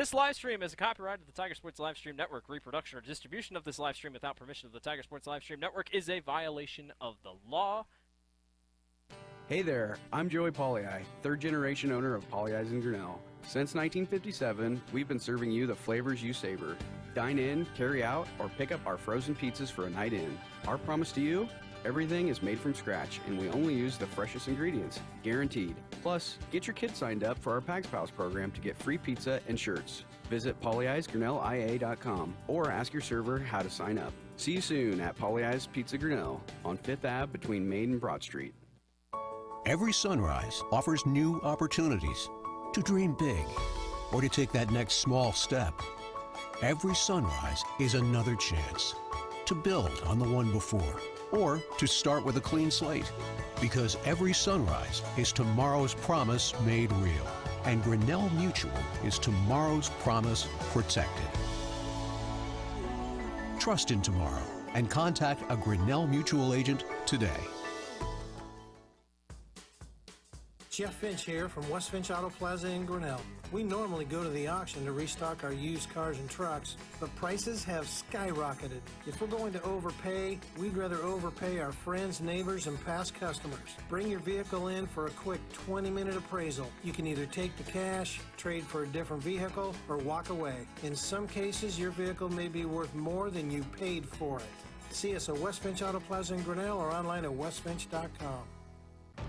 This live stream is a copyright of the Tiger Sports Livestream Network. Reproduction or distribution of this live stream without permission of the Tiger Sports Livestream Network is a violation of the law. Hey there, I'm Joey Pollei, third-generation owner of Polley's in Grinnell. Since 1957, we've been serving you the flavors you savor. Dine in, carry out, or pick up our frozen pizzas for a night in. Our promise to you? Everything is made from scratch, and we only use the freshest ingredients, guaranteed. Plus, get your kids signed up for our Pags Pals program to get free pizza and shirts. Visit polleisgrinnellia.com or ask your server how to sign up. See you soon at Polley's Pizza Grinnell on 5th Ave between Main and Broad Street. Every sunrise offers new opportunities to dream big or to take that next small step. Every sunrise is another chance to build on the one before or to start with a clean slate, because every sunrise is tomorrow's promise made real, and Grinnell Mutual is tomorrow's promise protected. Trust in tomorrow and contact a Grinnell Mutual agent today. Jeff Finch here from West Finch Auto Plaza in Grinnell. We normally go to the auction to restock our used cars and trucks, but prices have skyrocketed. If we're going to overpay, we'd rather overpay our friends, neighbors, and past customers. Bring your vehicle in for a quick 20-minute appraisal. You can either take the cash, trade for a different vehicle, or walk away. In some cases, your vehicle may be worth more than you paid for it. See us at West Finch Auto Plaza in Grinnell or online at westfinch.com.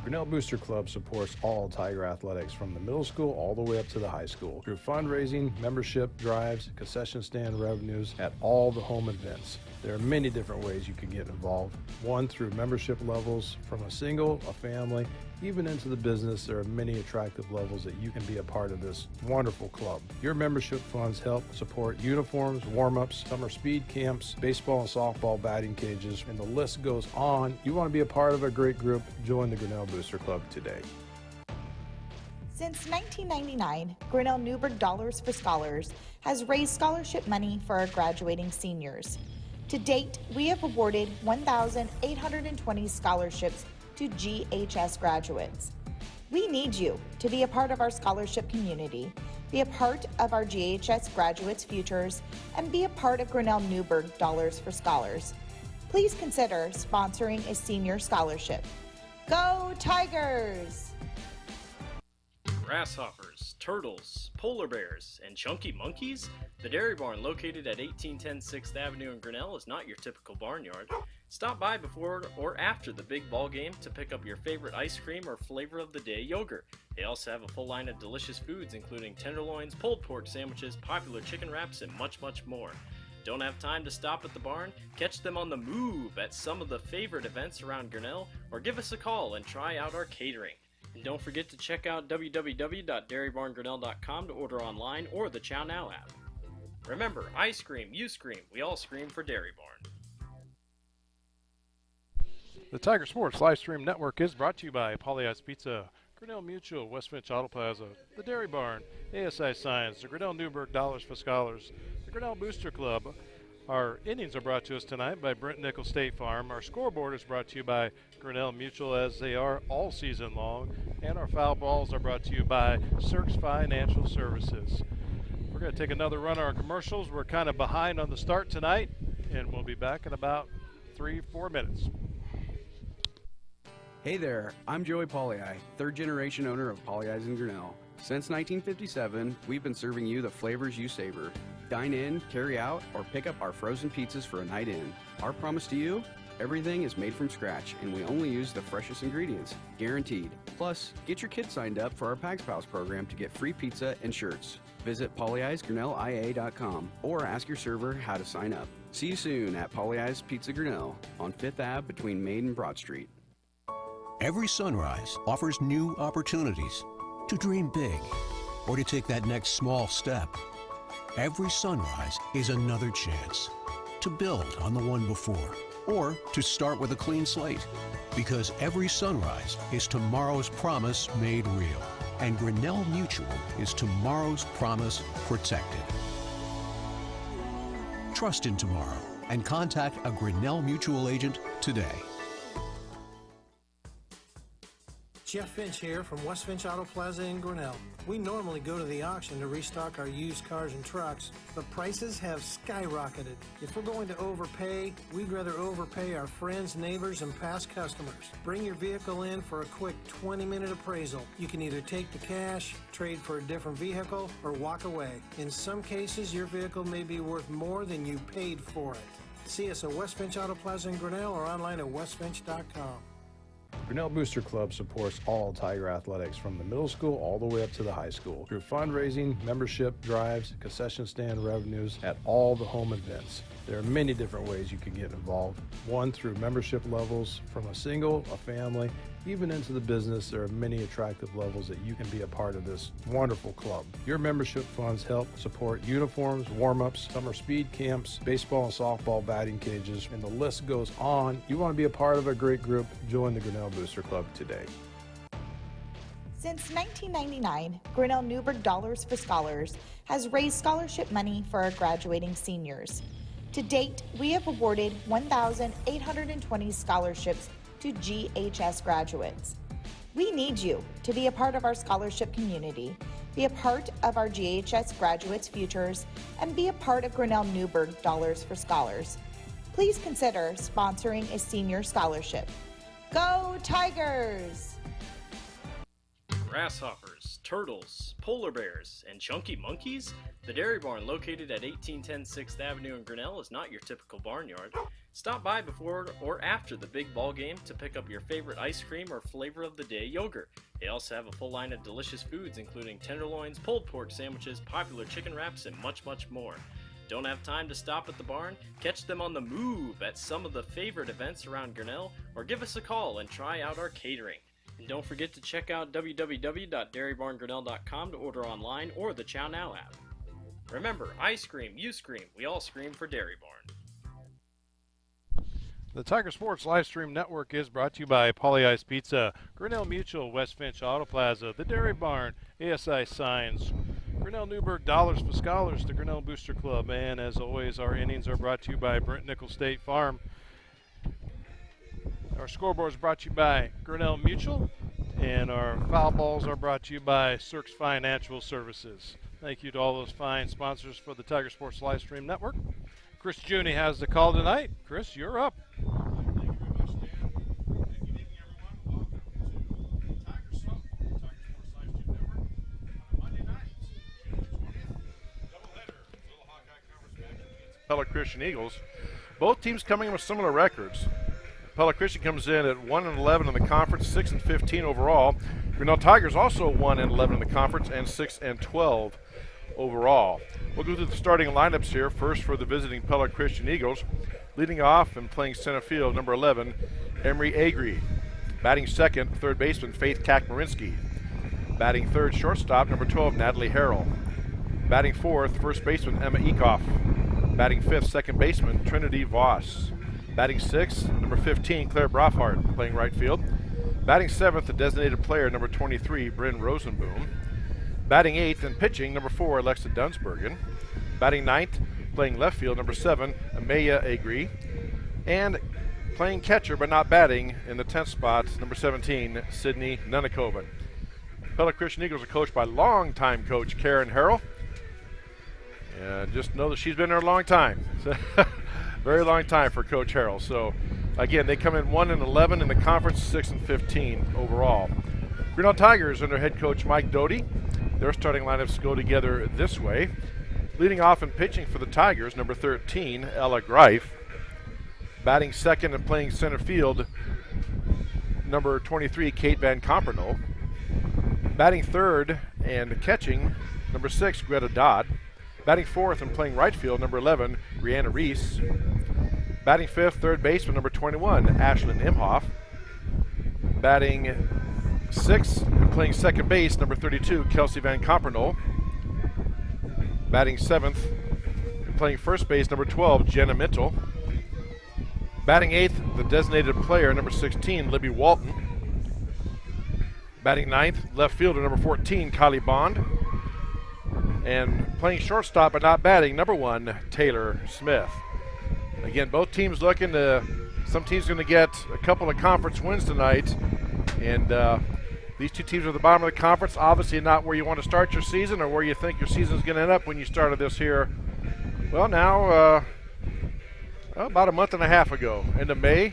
Grinnell Booster Club supports all Tiger athletics from the middle school all the way up to the high school through fundraising, membership drives, concession stand revenues at all the home events. There are many different ways you can get involved. One, through membership levels from a single, a family, even into the business. There are many attractive levels that you can be a part of this wonderful club. Your membership funds help support uniforms, warm-ups, summer speed camps, baseball and softball batting cages, and the list goes on. You want to be a part of a great group? Join the Grinnell Booster Club today. Since 1999, Grinnell Newburgh Dollars for Scholars has raised scholarship money for our graduating seniors. To date, we have awarded 1,820 scholarships to GHS graduates. We need you to be a part of our scholarship community, be a part of our GHS graduates' futures, and be a part of Grinnell Newburgh Dollars for Scholars. Please consider sponsoring a senior scholarship. Go Tigers! Grasshoppers, turtles, polar bears, and chunky monkeys? The Dairy Barn, located at 1810 6th Avenue in Grinnell, is not your typical barnyard. Stop by before or after the big ball game to pick up your favorite ice cream or flavor of the day yogurt. They also have a full line of delicious foods, including tenderloins, pulled pork sandwiches, popular chicken wraps, and much, much more. Don't have time to stop at the barn? Catch them on the move at some of the favorite events around Grinnell, or give us a call and try out our catering. And don't forget to check out www.dairybarngrinnell.com to order online or the Chow Now app. Remember, I scream, you scream, we all scream for Dairy Barn. The Tiger Sports Livestream Network is brought to you by Polley's Pizza, Grinnell Mutual, West Finch Auto Plaza, the Dairy Barn, ASI Science, the Grinnell Newburgh Dollars for Scholars, the Grinnell Booster Club. Our innings are brought to us tonight by Brent Nickel State Farm. Our scoreboard is brought to you by Grinnell Mutual, as they are all season long. And our foul balls are brought to you by Cirques Financial Services. We're going to take another run on our commercials. We're kind of behind on the start tonight, and we'll be back in about 3-4 minutes. Hey there, I'm Joey Pollei, third-generation owner of Polley's in Grinnell. Since 1957, we've been serving you the flavors you savor. Dine in, carry out, or pick up our frozen pizzas for a night in. Our promise to you? Everything is made from scratch, and we only use the freshest ingredients, guaranteed. Plus, get your kids signed up for our Pags Pals program to get free pizza and shirts. Visit polleisgrinnellia.com or ask your server how to sign up. See you soon at Polley's Pizza Grinnell on 5th Ave between Main and Broad Street. Every sunrise offers new opportunities to dream big or to take that next small step. Every sunrise is another chance to build on the one before or to start with a clean slate, because every sunrise is tomorrow's promise made real, and Grinnell Mutual is tomorrow's promise protected. Trust in tomorrow and contact a Grinnell Mutual agent today. Jeff Finch here from West Finch Auto Plaza in Grinnell. We normally go to the auction to restock our used cars and trucks, but prices have skyrocketed. If we're going to overpay, we'd rather overpay our friends, neighbors, and past customers. Bring your vehicle in for a quick 20-minute appraisal. You can either take the cash, trade for a different vehicle, or walk away. In some cases, your vehicle may be worth more than you paid for it. See us at West Finch Auto Plaza in Grinnell or online at westfinch.com. Grinnell Booster Club supports all Tiger athletics from the middle school all the way up to the high school through fundraising, membership drives, concession stand revenues at all the home events. There are many different ways you can get involved. One, through membership levels from a single, a family, even into the business. There are many attractive levels that you can be a part of this wonderful club. Your membership funds help support uniforms, warm-ups, summer speed camps, baseball and softball batting cages, and the list goes on. You want to be a part of a great group? Join the Grinnell Booster Club today. Since 1999, Grinnell Newberg Dollars for Scholars has raised scholarship money for our graduating seniors. To date, we have awarded 1,820 scholarships to GHS graduates. We need you to be a part of our scholarship community, be a part of our GHS graduates' futures, and be a part of Grinnell Newberg Dollars for Scholars. Please consider sponsoring a senior scholarship. Go Tigers! Grasshoppers, turtles, polar bears, and chunky monkeys? The Dairy Barn, located at 1810 6th Avenue in Grinnell, is not your typical barnyard. Stop by before or after the big ball game to pick up your favorite ice cream or flavor of the day yogurt. They also have a full line of delicious foods, including tenderloins, pulled pork sandwiches, popular chicken wraps, and much, much more. Don't have time to stop at the barn? Catch them on the move at some of the favorite events around Grinnell, or give us a call and try out our catering. And don't forget to check out www.dairybarngrinnell.com to order online or the Chow Now app. Remember, I scream, you scream, we all scream for Dairy Barn. The Tiger Sports Livestream Network is brought to you by Paulie Ice Pizza, Grinnell Mutual, West Finch Auto Plaza, the Dairy Barn, ASI Signs, Grinnell Newberg Dollars for Scholars, the Grinnell Booster Club, and as always, our innings are brought to you by Brent Nickel State Farm. Our scoreboard is brought to you by Grinnell Mutual, and our foul balls are brought to you by Cirques Financial Services. Thank you to all those fine sponsors for the Tiger Sports Livestream Network. Chris Juni has the call tonight. Chris, you're up. Thank you very much, Dan. And good evening, everyone. Welcome to Tiger Sup, Tiger Sports Livestream Network. On Monday night, June 20th, doubleheader. Little Hawkeye Conference match against Pella Christian Eagles. Both teams coming in with similar records. Pella Christian comes in at 1-11 in the conference, 6-15 overall. Grinnell Tigers also 1-11 in the conference and 6-12 overall. We'll go through the starting lineups here. First for the visiting Pella Christian Eagles. Leading off and playing center field, number 11, Emery Agri. Batting second, third baseman, Faith Kakmarinsky. Batting third, shortstop, number 12, Natalie Harrell. Batting fourth, first baseman, Emma Ekoff. Batting fifth, second baseman, Trinity Voss. Batting sixth, number 15, Claire Brofhart, playing right field. Batting seventh, the designated player, number 23, Bryn Rosenboom. Batting eighth and pitching, number 4, Alexa Dunsbergen. Batting ninth, playing left field, number 7, Amelia Agri. And playing catcher but not batting in the 10th spot, number 17, Sydney Nunakoven. Pella Christian Eagles are coached by longtime coach Karen Harrell. And just know that she's been there a long time. Very long time for Coach Harrell. So, again, they come in 1-11 in the conference, 6-15 overall. Grinnell Tigers under head coach Mike Doty. Their starting lineups go together this way. Leading off and pitching for the Tigers, number 13, Ella Greif. Batting second and playing center field, number 23, Kate Van Comperno. Batting third and catching, number 6, Greta Dodd. Batting fourth and playing right field, number 11, Brianna Reese. Batting fifth, third baseman, number 21, Ashlyn Imhoff. Batting sixth and playing second base, number 32, Kelsey Van Comperno. Batting seventh and playing first base, number 12, Jenna Mitchell. Batting eighth, the designated player, number 16, Libby Walton. Batting ninth, left fielder, number 14, Kylie Bond. And playing shortstop but not batting, number 1, Taylor Smith. Again, both teams looking to, some teams going to get a couple of conference wins tonight. And These two teams are at the bottom of the conference, obviously not where you want to start your season or where you think your season is going to end up when you started this here. Well, now about a month and a half ago, end of May,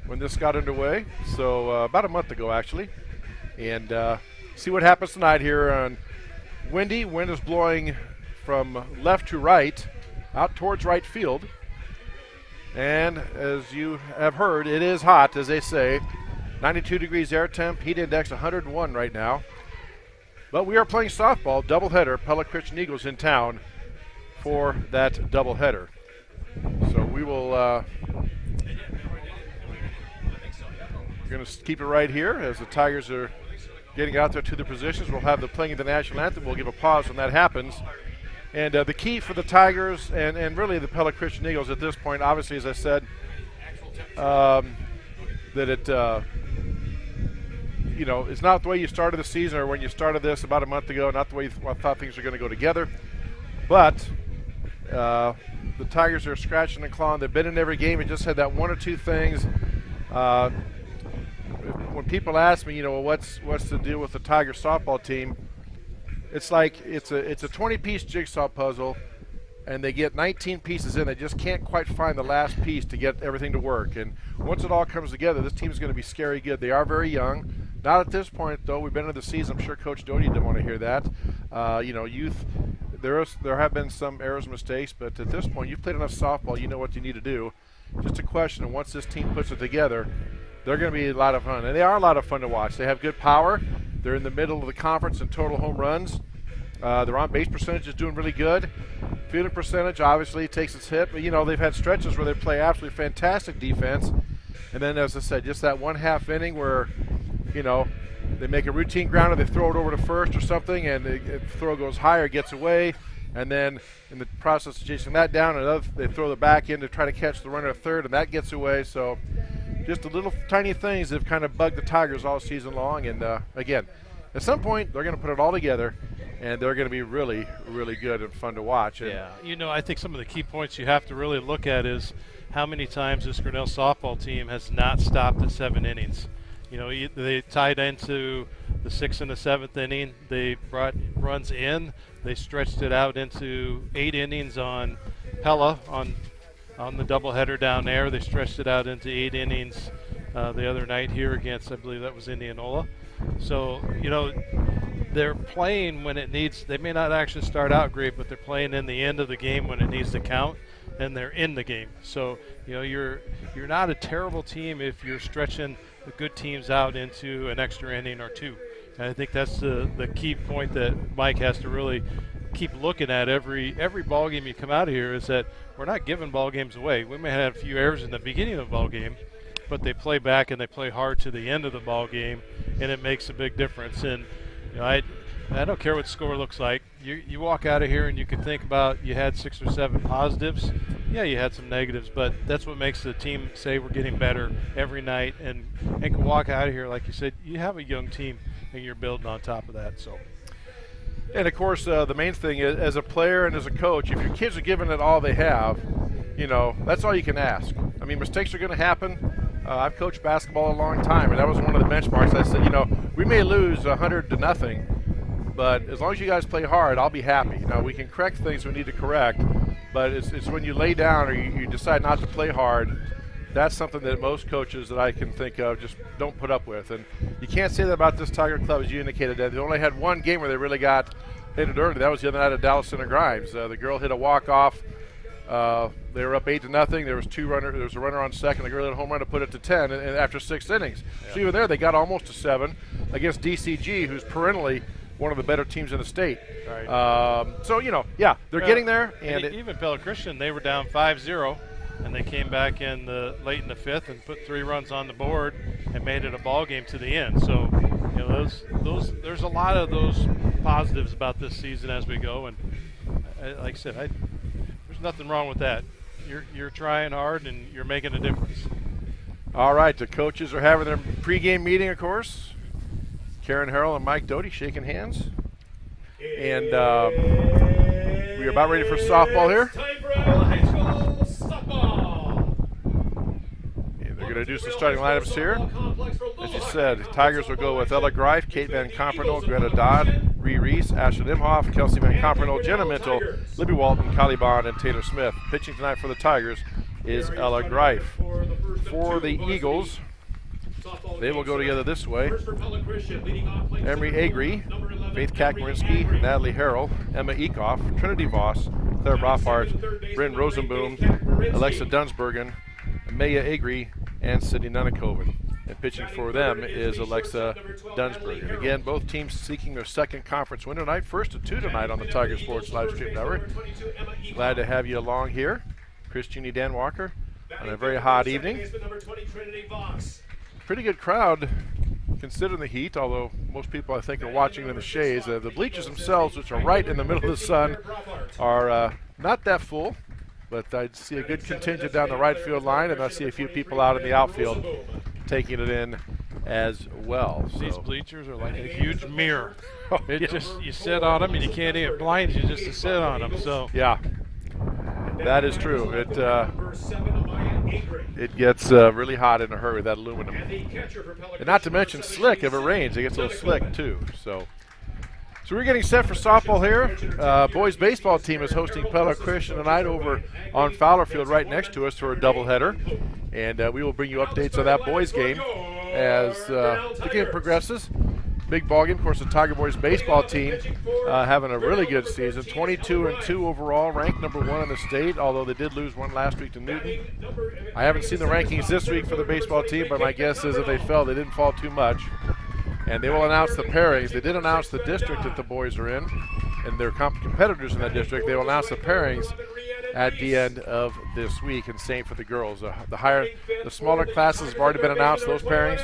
when this got underway. So about a month ago, actually. And see what happens tonight here on windy. Wind is blowing from left to right, out towards right field. And as you have heard, it is hot, as they say. 92 degrees air temp, heat index 101 right now. But we are playing softball, doubleheader. Pella Christian Eagles in town for that doubleheader. So we will we're going to keep it right here as the Tigers are getting out there to the positions. We'll have the playing of the national anthem. We'll give a pause when that happens. And the key for the Tigers and really the Pella Christian Eagles at this point, obviously, as I said, that it it's not the way you started the season or when you started this about a month ago, not the way you thought things were going to go together. But the Tigers are scratching and clawing. They've been in every game and just had that one or two things. When people ask me, what's the deal with the Tiger softball team, it's like it's a 20-piece jigsaw puzzle, and they get 19 pieces in. They just can't quite find the last piece to get everything to work. And once it all comes together, this team is going to be scary good. They are very young. Not at this point, though. We've been into the season. I'm sure Coach Doty didn't want to hear that. Youth, there have been some errors, mistakes, but at this point, you've played enough softball. You know what you need to do. Just a question of once this team puts it together, they're going to be a lot of fun. And they are a lot of fun to watch. They have good power. They're in the middle of the conference in total home runs. Their on-base percentage is doing really good. Fielding percentage obviously takes its hit, but they've had stretches where they play absolutely fantastic defense. And then, as I said, just that one half inning where, they make a routine grounder, they throw it over to first or something, and the throw goes higher, gets away, and then in the process of chasing that down, they throw the back in to try to catch the runner at third, and that gets away. So just the little tiny things that have kind of bugged the Tigers all season long. And again, at some point, they're going to put it all together, and they're going to be really, really good and fun to watch. And yeah, I think some of the key points you have to really look at is how many times this Grinnell softball team has not stopped at 7 innings. They tied into the 6th and the 7th inning. They brought runs in. They stretched it out into 8 innings on Pella on the doubleheader down there. They stretched it out into 8 innings the other night here against, I believe that was Indianola. So, they're playing when it needs. They may not actually start out great, but they're playing in the end of the game when it needs to count, and they're in the game. So, you're not a terrible team if you're stretching the good teams out into an extra inning or two. And I think that's the key point that Mike has to really keep looking at every ball game you come out of here, is that we're not giving ball games away. We may have a few errors in the beginning of the ball game, but they play back and they play hard to the end of the ball game, and it makes a big difference. And I don't care what the score looks like. You walk out of here and you can think about you had 6 or 7 positives. Yeah, you had some negatives, but that's what makes the team say we're getting better every night, and can walk out of here, like you said, you have a young team and you're building on top of that. So. And of course, the main thing is, as a player and as a coach, if your kids are giving it all they have, that's all you can ask. I mean, mistakes are going to happen. I've coached basketball a long time, and that was one of the benchmarks. I said, we may lose 100-0, but as long as you guys play hard, I'll be happy. We can correct things we need to correct, but it's when you lay down or you decide not to play hard, that's something that most coaches that I can think of just don't put up with. And you can't say that about this Tiger Club, as you indicated. They only had one game where they really got hit it early. That was the other night at Dallas Center Grimes. The girl hit a walk-off. They were up 8-0. There was a runner on second. The girl hit a home run to put it to 10 and after 6 innings. Yeah. So even there, they got almost to 7 against DCG, who's perennially one of the better teams in the state. Right. They're getting there. And even Pella Christian, they were down 5-0. And they came back late in the 5th and put 3 runs on the board and made it a ball game to the end. So, there's a lot of those positives about this season as we go. And like I said, there's nothing wrong with that. You're trying hard and you're making a difference. All right, the coaches are having their pregame meeting, of course. Karen Harrell and Mike Doty shaking hands. And we are about ready for softball here. They're going introduce the starting lineups here. As you said, Tigers will go with Ella Greif, Kate Van Compernel, Greta Dodd, Ree Reese, Ashley Imhoff, Kelsey Van Compernel, Jenna Mintel, Libby Walton, Kylie Bond, and Taylor Smith. Pitching tonight for the Tigers is Ella Greif. For the Eagles, they will go together this way. Emery Agri, Faith Kakmarinsky, Natalie Harrell, Emma Eekhoff, Trinity Voss, Claire Brofart, Bryn Rosenboom, Alexa Dunsbergen, Maya Agri, and Sydney Nunnikoven. And pitching for them is Alexa Dunsbergen. Again, both teams seeking their second conference win tonight. First of two tonight on the Tiger Sports Live Stream Network. Glad to have you along here. Chris Cheney, Dan Walker, on a very hot evening. Pretty good crowd considering the heat, although most people I think are watching in the shades. The bleachers themselves, which are right in the middle of the sun, are not that full, but I see a good contingent down the right field line, and I see a few people out in the outfield taking it in as well. These bleachers are like a huge mirror. Just you sit on them and you can't even blind you just to sit on them. So yeah, that is true. It gets really hot in a hurry, that aluminum. And not to mention slick. If it rains, it gets a little slick too. So we're getting set for softball here. Boys baseball team is hosting Pella Christian tonight over on Fowler Field right next to us for a doubleheader. And we will bring you updates on that boys game as the game progresses. Big ball game. Of course, the Tiger Boys baseball team having a really good season. 22-2 overall, ranked number 1 in the state, although they did lose one last week to Newton. I haven't seen the rankings this week for the baseball team, but my guess is if they fell, they didn't fall too much. And they will announce the pairings. They did announce the district that the boys are in, and their competitors in that district. They will announce the pairings at the end of this week, and same for the girls. The smaller classes have already been announced, those pairings.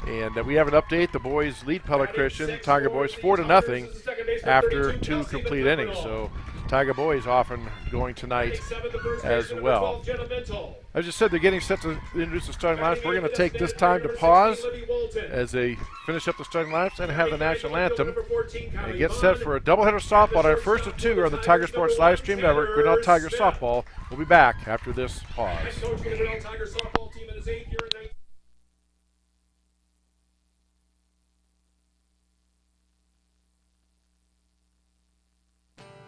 And we have an update. The boys lead Pella Christian, Tiger Boys 4-0 after 2 complete innings. So Tiger Boys often going tonight as well. As you said, they're getting set to introduce the starting lineups. We're going to take this time to pause as they finish up the starting lineups and have the national anthem and get set for a doubleheader softball. Our first of 2 on the Tiger Sports Live Stream Network. Grinnell Tiger Softball will be back after this pause.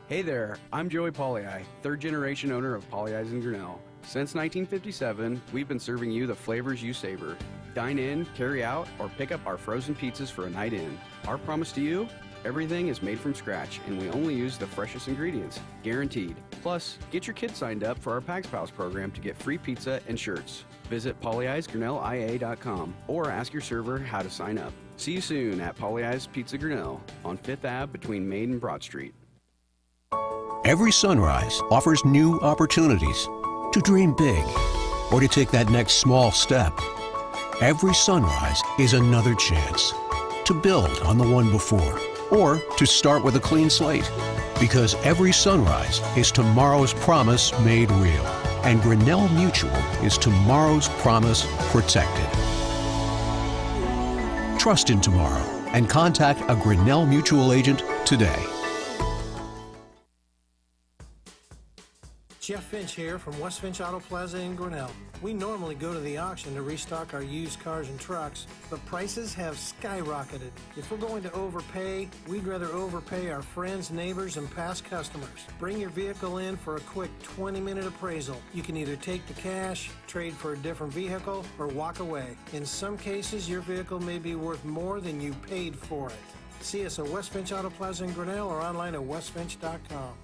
Hey there, I'm Joey Pollei, third-generation owner of Polley's in Grinnell. Since 1957, we've been serving you the flavors you savor. Dine in, carry out, or pick up our frozen pizzas for a night in. Our promise to you? Everything is made from scratch, and we only use the freshest ingredients, guaranteed. Plus, get your kids signed up for our Pags Pals program to get free pizza and shirts. Visit polleisgrinnellia.com or ask your server how to sign up. See you soon at Polley's Pizza Grinnell on 5th Ave between Main and Broad Street. Every sunrise offers new opportunities to dream big or to take that next small step. Every sunrise is another chance to build on the one before or to start with a clean slate. Because every sunrise is tomorrow's promise made real. And Grinnell Mutual is tomorrow's promise protected. Trust in tomorrow and contact a Grinnell Mutual agent today. Jeff Finch here from West Finch Auto Plaza in Grinnell. We normally go to the auction to restock our used cars and trucks, but prices have skyrocketed. If we're going to overpay, we'd rather overpay our friends, neighbors, and past customers. Bring your vehicle in for a quick 20-minute appraisal. You can either take the cash, trade for a different vehicle, or walk away. In some cases, your vehicle may be worth more than you paid for it. See us at West Finch Auto Plaza in Grinnell or online at westfinch.com.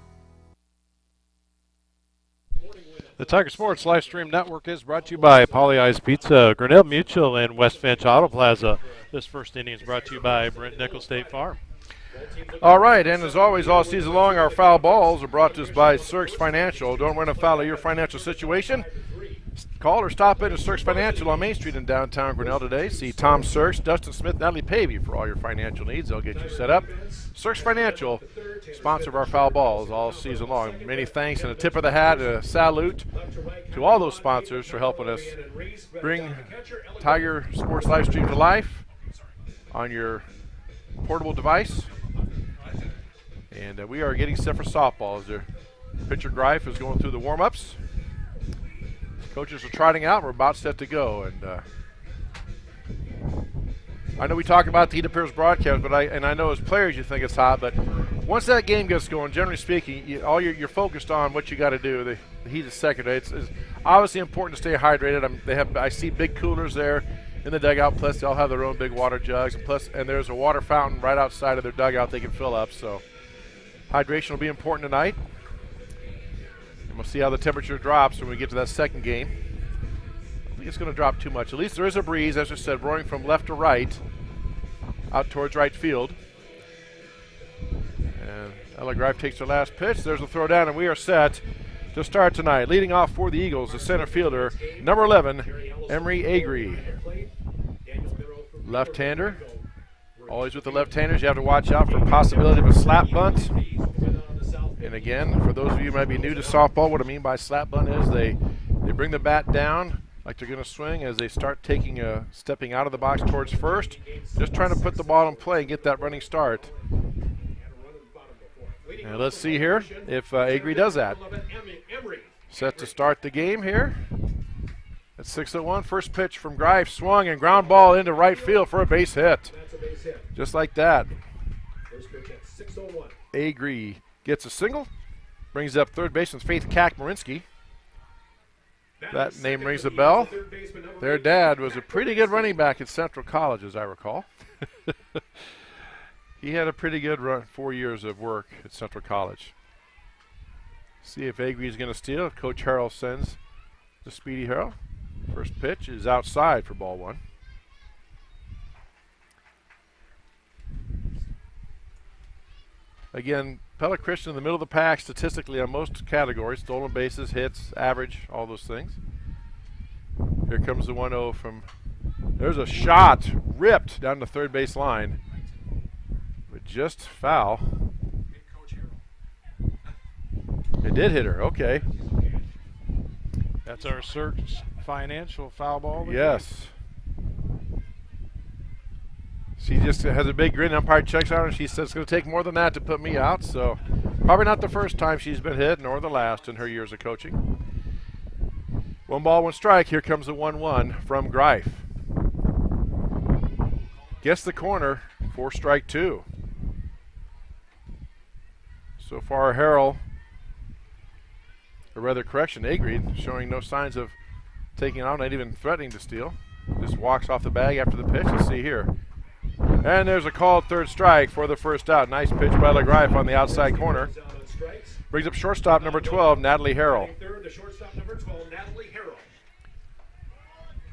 the Tiger Sports Live Stream Network is brought to you by Polley's Pizza, Grinnell Mutual, and West Finch Auto Plaza. This first inning is brought to you by Brent Nickel State Farm. All right, and as always, all season long, our foul balls are brought to us by Cirques Financial. Don't run afoul of your financial situation. Call or stop in to Cirques Financial on Main Street in downtown Grinnell today. See Tom Cirques, Dustin Smith, Natalie Pavey for all your financial needs. They'll get you set up. Cirques Financial, sponsor of our foul balls all season long. Many thanks and a tip of the hat, a salute to all those sponsors for helping us bring Tiger Sports Live Stream to life on your portable device. And we are getting set for softball as their pitcher Greif is going through the warm-ups. Coaches are trotting out. We're about set to go. And I know we talk about the Heat Appears broadcast, but I know as players you think it's hot, but once that game gets going, generally speaking, you're focused on what you got to do. The Heat is second. It's obviously important to stay hydrated. I see big coolers there in the dugout. Plus, they all have their own big water jugs, and there's a water fountain right outside of their dugout they can fill up. So hydration will be important tonight. And we'll see how the temperature drops when we get to that second game. It's going to drop too much. At least there is a breeze, as I said, blowing from left to right out towards right field. And Ella Greif takes her last pitch. There's a throw down, and we are set to start tonight. Leading off for the Eagles, the center fielder, number 11, Emery Agri. Left-hander. Always with the left-handers, you have to watch out for possibility of a slap bunt. And again, for those of you who might be new to softball, what I mean by slap bunt is they bring the bat down like they're going to swing as they start stepping out of the box towards first, just trying to put the ball in play and get that running start. And let's see here if Agri does that. Set to start the game here. At 6:01, first pitch from Greif, swung and ground ball into right field for a base hit. Just like that. Agri gets a single, brings up third baseman Faith Kak-Marinsky. That name rings a bell. Their dad was a pretty good running back at Central College, as I recall. He had a pretty good run, 4 years of work at Central College. See if Agri is going to steal. Coach Harrell sends to Speedy Harrell. First pitch is outside for ball one. Again, Pella Christian in the middle of the pack statistically on most categories, stolen bases, hits, average, all those things. Here comes the 1-0 from, there's a shot ripped down the third base line, but just foul. It did hit her, okay. That's our search financial foul ball. Yes. She just has a big grin. Umpire checks on her. She says it's going to take more than that to put me out. So probably not the first time she's been hit, nor the last in her years of coaching. 1 ball, 1 strike. Here comes the 1-1 from Greif. Gets the corner for strike 2. So far, Harrell, or rather correction, Agri, showing no signs of taking out, not even threatening to steal. Just walks off the bag after the pitch. Let's see here. And there's a called third strike for the first out. Nice pitch by LeGreif on the outside corner. Brings up shortstop number 12, Natalie Harrell.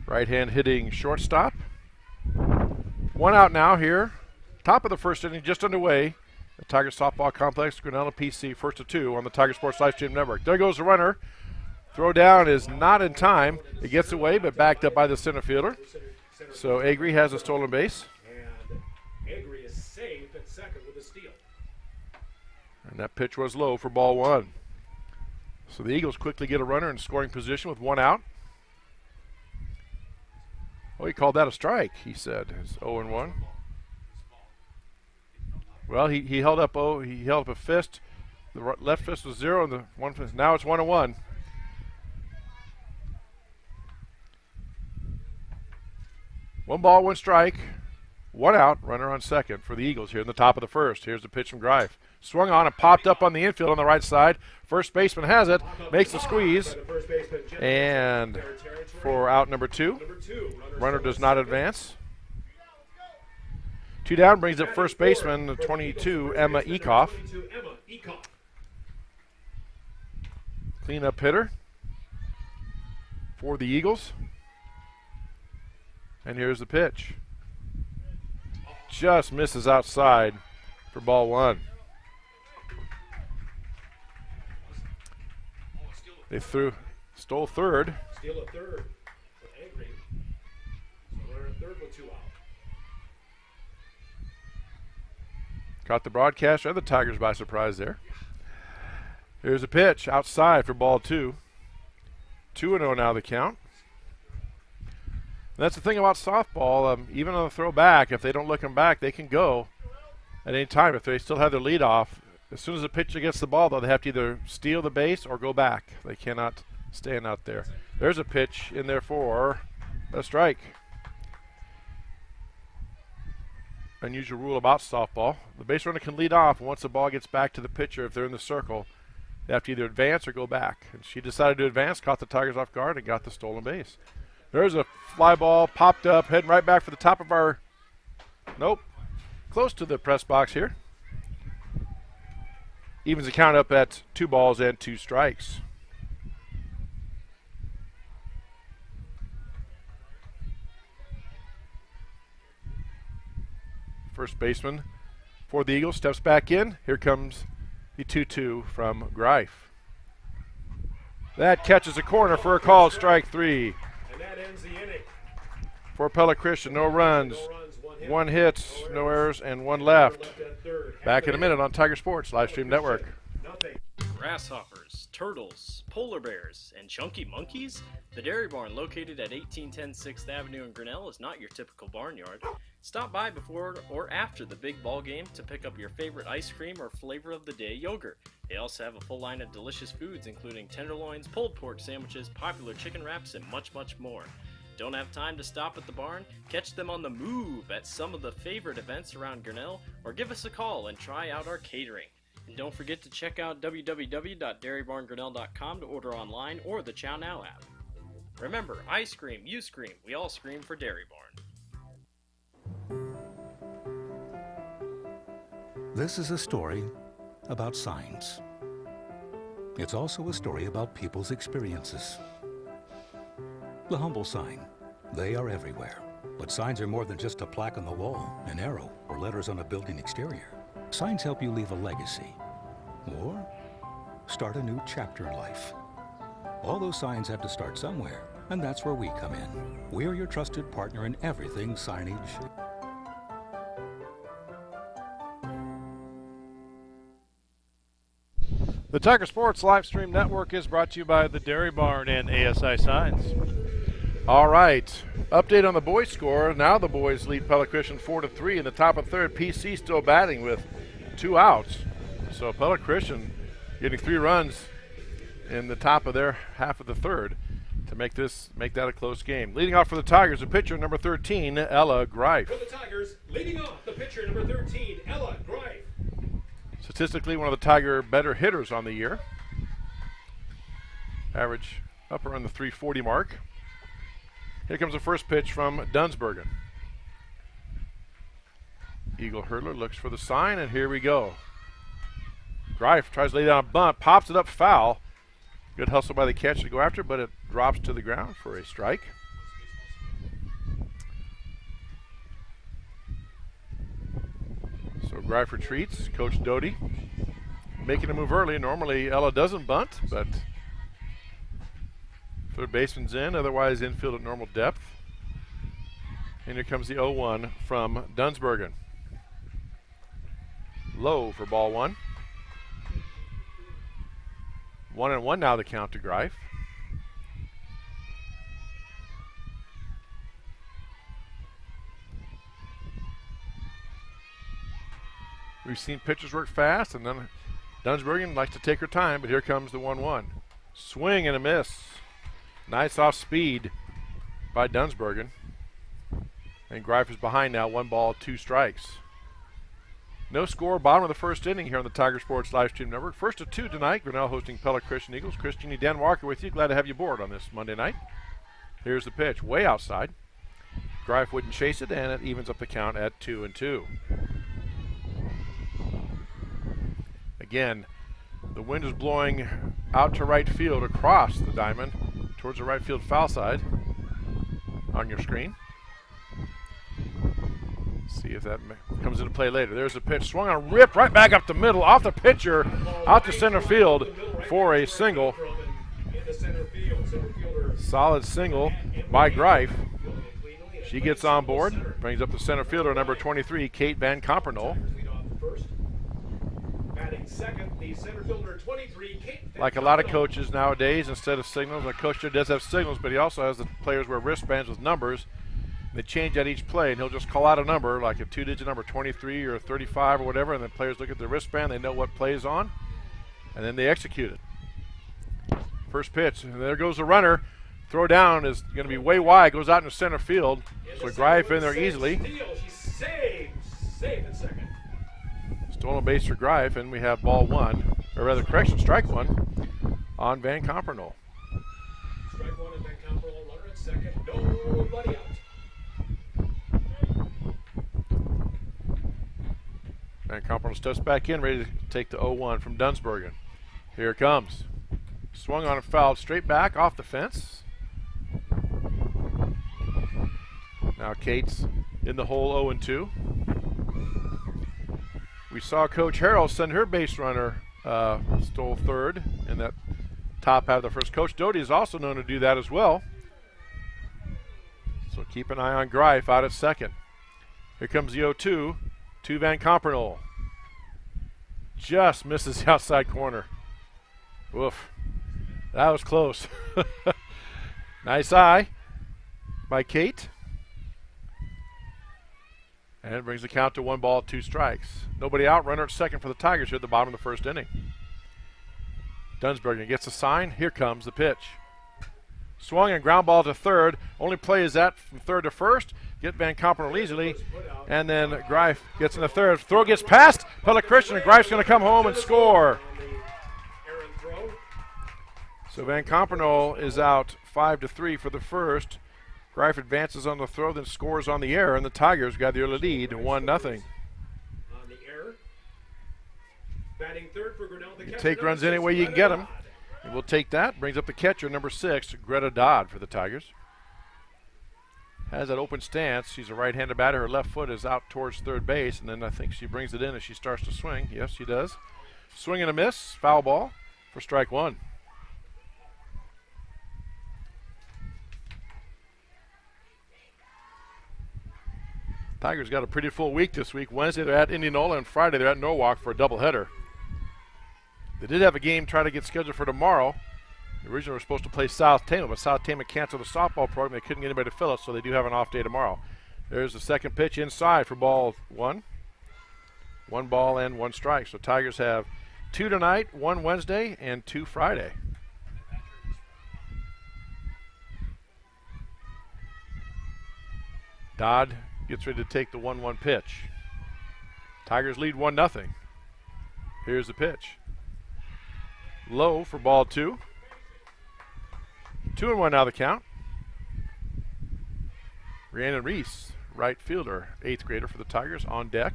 Right hand hitting shortstop. 1 out now here. Top of the first inning, just underway. The Tiger Softball Complex, Grinnell PC, first of 2 on the Tiger Sports Livestream Network. There goes the runner. Throw down is not in time. It gets away, but backed up by the center fielder. So Agri has a stolen base. Agri is safe at second with a steal. And that pitch was low for ball 1. So the Eagles quickly get a runner in scoring position with 1 out. Oh, he called that a strike, he said. It's 0-1. Well, he held up a fist. The left fist was 0, and the one fist. Now it's 1-1. One ball, 1 strike. 1 out, runner on second for the Eagles here in the top of the first. Here's the pitch from Greif. Swung on and popped up on the infield on the right side. First baseman has it, makes the squeeze. And for out number 2, runner does not advance. 2 down, brings up first baseman, 22, Emma Ekoff. Cleanup hitter for the Eagles. And here's the pitch. Just misses outside for ball 1. They stole third. Steal a third for Agri. So runner at third with 2 out. Caught the broadcaster and the Tigers by surprise there. Here's a pitch outside for ball 2. 2-0 now the count. That's the thing about softball. Even on the throw back, if they don't look them back, they can go at any time. If they still have their lead off, as soon as the pitcher gets the ball, though, they have to either steal the base or go back. They cannot stand out there. There's a pitch in there for a strike. Unusual rule about softball. The base runner can lead off. Once the ball gets back to the pitcher, if they're in the circle, they have to either advance or go back. And she decided to advance, caught the Tigers off guard, and got the stolen base. There's a fly ball, popped up, heading right back for the top of our, nope, close to the press box here. Evens the count up at 2 balls and 2 strikes. First baseman for the Eagles steps back in. Here comes the 2-2 from Greif. That catches a corner for a called strike 3. And that ends the inning. For Pella Christian, no runs, 1 hit, no errors, and 1 left. Back in a minute on Tiger Sports Live Stream Network. Grasshoppers, turtles, polar bears, and chunky monkeys? The Dairy Barn, located at 1810 6th Avenue in Grinnell, is not your typical barnyard. Stop by before or after the big ball game to pick up your favorite ice cream or flavor of the day yogurt. They also have a full line of delicious foods, including tenderloins, pulled pork sandwiches, popular chicken wraps, and much, much more. Don't have time to stop at the barn? Catch them on the move at some of the favorite events around Grinnell, or give us a call and try out our catering. And don't forget to check out www.dairybarngrinnell.com to order online or the Chow Now app. Remember, I scream, you scream, we all scream for Dairy Barn. This is a story about signs. It's also a story about people's experiences. The humble sign. They are everywhere. But signs are more than just a plaque on the wall, an arrow, or letters on a building exterior. Signs help you leave a legacy or start a new chapter in life. All those signs have to start somewhere, and that's where we come in. We're your trusted partner in everything signage. The Tiger Sports Live Stream Network is brought to you by the Dairy Barn and ASI Signs. All right, update on the boys' score. Now the boys lead Pella Christian 4-3 in the top of third. PC still batting with 2 outs. So Pella Christian getting 3 runs in the top of their half of the third to make that a close game. Leading off for the Tigers, the pitcher number 13, Ella Greif. For the Tigers, leading off the pitcher number 13, Ella Greif. Statistically, one of the Tiger better hitters on the year. Average up around the 340 mark. Here comes the first pitch from Dunsbergen. Eagle hurdler looks for the sign, and here we go. Greif tries to lay down a bunt, pops it up foul. Good hustle by the catcher to go after, but it drops to the ground for a strike. So Greif retreats. Coach Doty making a move early. Normally Ella doesn't bunt, but third baseman's in, otherwise infield at normal depth. And here comes the 0-1 from Dunsbergen. Low for ball 1. 1-1 now the count to Greif. We've seen pitchers work fast, and then Dunsbergen likes to take her time, but here comes the 1-1. Swing and a miss. Nice off speed by Dunsbergen. And Greif is behind now, 1 ball, 2 strikes. No score, bottom of the first inning here on the Tiger Sports Live Stream Network. First of 2 tonight, Grinnell hosting Pella Christian Eagles. Christian, Dan Walker with you. Glad to have you aboard on this Monday night. Here's the pitch, way outside. Greif wouldn't chase it, and it evens up the count at 2-2. Again, the wind is blowing out to right field across the diamond towards the right field foul side on your screen. See if that comes into play later. There's a pitch, swung on, ripped right back up the middle, off the pitcher, out to center field for a single. Solid single by Greif. She gets on board, brings up the center fielder, number 23, Kate Van Compernoll. Like a lot of coaches nowadays, instead of signals, a coach does have signals, but he also has the players wear wristbands with numbers. They change at each play, and he'll just call out a number, like a 2-digit number, 23 or 35 or whatever, and the players look at the wristband, they know what play is on, and then they execute it. First pitch, and there goes the runner. throw down is going to be way wide, goes out into center field. So Greif in there easily. Saved in second. Stolen base for Greif, and we have ball one, or rather, correction, strike one on Van Compernol. Strike one and Van Compernol, runner at second. Nobody out. Van Compernol steps back in, ready to take the 0-1 from Dunsbergen. Here it comes. Swung on and fouled straight back off the fence. Now Cates in the hole 0-2. We saw Coach Harrell send her base runner, stole third in that top half of the first. Coach Doty is also known to do that as well. So keep an eye on Greif out at second. Here comes the 0-2 to Van Compernol. Just misses the outside corner. Woof. That was close. Nice eye by Kate. And it brings the count to 1 ball, 2 strikes. Nobody out. Runner at second for the Tigers here at the bottom of the first inning. Dunsbergen gets a sign. Here comes the pitch. Swung and ground ball to third. Only play is that from third to first. Get Van Compernol easily. And then Greif gets in the third. Throw gets past Pella Christian, and Greif's going to come home and score. So Van Compernol is out 5-3 for the first. Greif advances on the throw, then scores on the air, and the Tigers got the early lead, 1-0. On the air. Batting third for Grinnell. You take runs any way you can get them. And we'll take that. Brings up the catcher, number 6, Greta Dodd for the Tigers. Has that open stance. She's a right-handed batter. Her left foot is out towards third base, and then I think she brings it in as she starts to swing. Yes, she does. Swing and a miss. Foul ball for strike one. Tigers got a pretty full week this week. Wednesday they're at Indianola, and Friday they're at Norwalk for a doubleheader. They did have a game try to get scheduled for tomorrow. They originally were supposed to play South Tama, but South Tama canceled the softball program. They couldn't get anybody to fill it, so they do have an off day tomorrow. There's the second pitch inside for ball one. 1 ball and 1 strike. So Tigers have 2 tonight, 1 Wednesday, and 2 Friday. Dodd gets ready to take the 1-1 pitch. Tigers lead 1-0. Here's the pitch. Low for ball 2. 2-1 now the count. Rhiannon Reese, right fielder, 8th grader for the Tigers, on deck.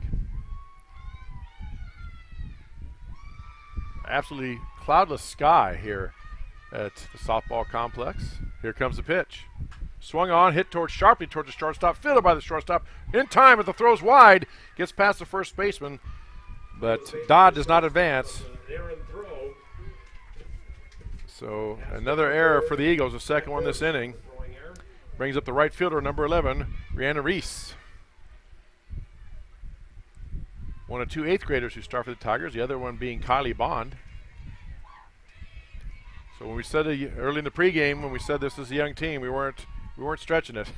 Absolutely cloudless sky here at the softball complex. Here comes the pitch. Swung on, hit sharply towards the shortstop, fielded by the shortstop. In time, but the throw's wide. Gets past the first baseman, but Dodd does not advance. So another error for the Eagles, the second one this inning. Brings up the right fielder, number 11, Rhiannon Reese. One of 2 8th graders who start for the Tigers, the other one being Kylie Bond. So when we said early in the pregame, when we said this is a young team, we weren't stretching it.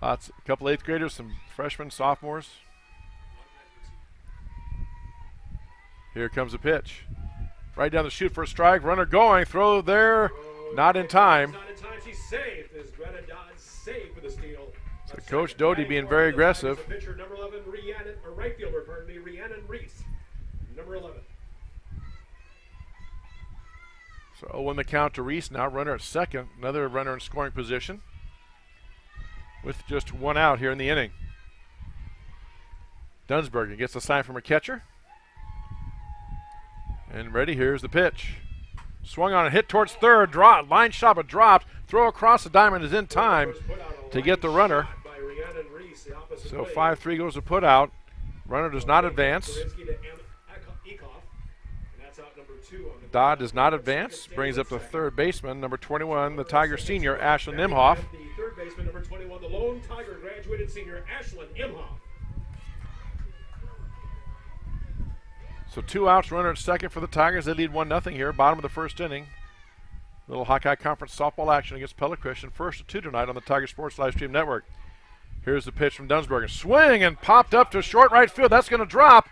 A couple 8th graders, some freshmen, sophomores. Here comes the pitch. Right down the chute for a strike. Runner going. Throw there. Not in time. She's saved. Is Greta Dodd saved for the steal? So Coach Doty being very aggressive. Pitcher number 11, right fielder, Rhiannon Reese. Number 11. So 0-1 the count to Reese now. Runner at second. Another runner in scoring position. With just 1 out here in the inning. Dunsbergen gets a sign from a catcher. And ready, here's the pitch. Swung on and hit towards third. Line shot but dropped. Throw across the diamond is in time to get the runner. So 5-3 goes to put out. Runner does not advance. Dodd does not advance. Brings up the third baseman, number 21, the Tiger senior, Ashlyn Imhoff. The third baseman, number 21, the lone Tiger graduated senior, Ashlyn Imhoff. So 2 outs, runner at second for the Tigers. They lead 1-0 here, bottom of the first inning. Little Hawkeye Conference softball action against Pella Christian. 1st of 2 tonight on the Tiger Sports Live Stream Network. Here's the pitch from Dunsbergen. Swing and popped up to short right field. That's going to drop.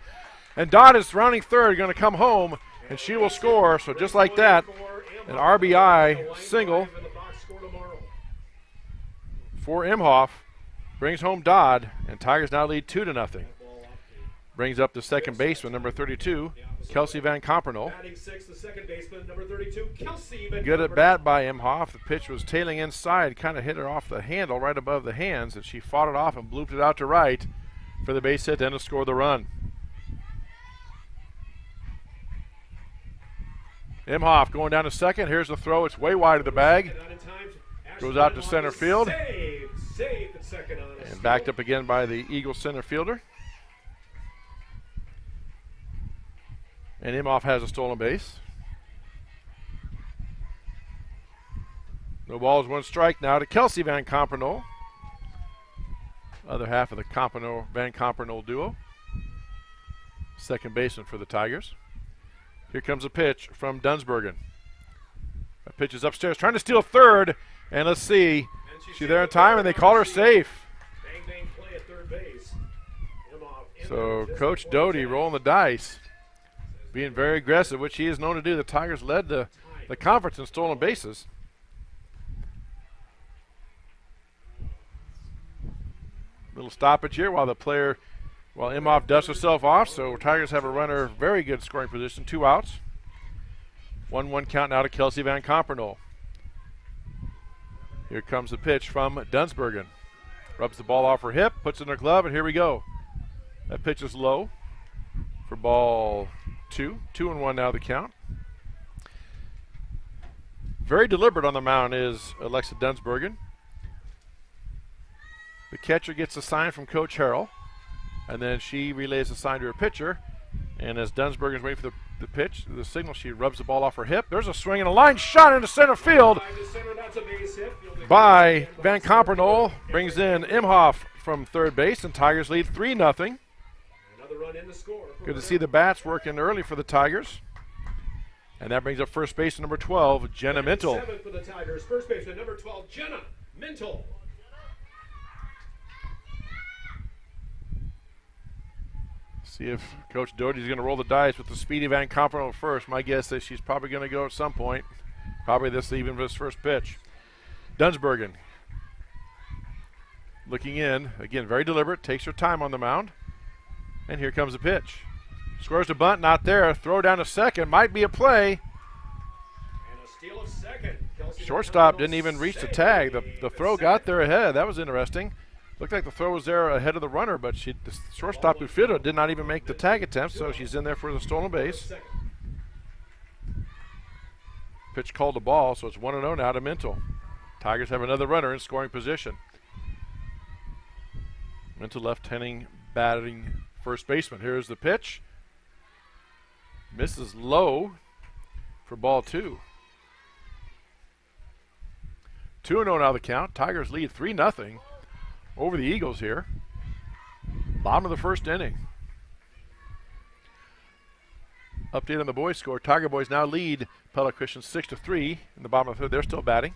And Dodd is rounding third, going to come home, and she will score. So just like that, an RBI single for Imhoff. Brings home Dodd, and Tigers now lead 2-0. Brings up the second baseman, number 32, Kelsey Van Compernol. Batting sixth, the second baseman, number 32, Kelsey Van Good at Compernol. bat by Imhoff. The pitch was tailing inside, kind of hit her off the handle right above the hands, and she fought it off and blooped it out to right for the base hit, then to score the run. Imhoff going down to second. Here's the throw. It's way wide of the bag. Goes out to center field. Save at second on And backed up again by the Eagles center fielder. And Imhoff has a stolen base. No balls, one strike now to Kelsey Van Compernol. Other half of the Van Compernol duo. Second baseman for the Tigers. Here comes a pitch from Dunsbergen. That pitch is upstairs, trying to steal third. And let's see, she's there in time, and they call her safe. Bang, bang play at third base. So Coach Doty rolling the dice, being very aggressive, which he is known to do. The Tigers led the conference in stolen bases. Little stoppage here while Imhoff dusts herself off. So Tigers have a runner, very good scoring position, 2 outs. 1-1 count now to Kelsey Van Compernol. Here comes the pitch from Dunsbergen. Rubs the ball off her hip, puts it in her glove, and here we go. That pitch is low for ball 2. 2-1 now the count. Very deliberate on the mound is Alexa Dunsbergen. The catcher gets a sign from Coach Harrell, and then she relays the sign to her pitcher. And as Dunsbergen's waiting for the pitch, the signal, she rubs the ball off her hip. There's a swing and a line shot into center field by Van Compernol. Brings in Imhoff from third base, and Tigers lead 3-0. Another run in the score. Good to see the bats working early for the Tigers. And that brings up first baseman number 12, Jenna Mintle. 7 for the Tigers. First baseman number 12, Jenna Mintle. See if Coach Doty's going to roll the dice with the speedy Van Compernol first. My guess is she's probably going to go at some point. Probably even for this first pitch. Dunsbergen looking in. Again, very deliberate. Takes her time on the mound. And here comes the pitch. Scores the bunt, not there. Throw down to second. Might be a play. And a steal of second. Kelsey Shortstop didn't even reach the tag. The throw got there ahead. That was interesting. Looked like the throw was there ahead of the runner, but the shortstop Ufito did not even make the tag attempt, so she's in there for the stolen base. Pitch called the ball, so it's 1-0 now to Mintle. Tigers have another runner in scoring position. Mintle left-handing batting first baseman. Here's the pitch. Misses low for ball 2. 2-0 now the count. Tigers lead 3-0. Over the Eagles here. Bottom of the first inning. Update on the boys' score. Tiger boys now lead Pella Christian 6-3 in the bottom of the third. They're still batting.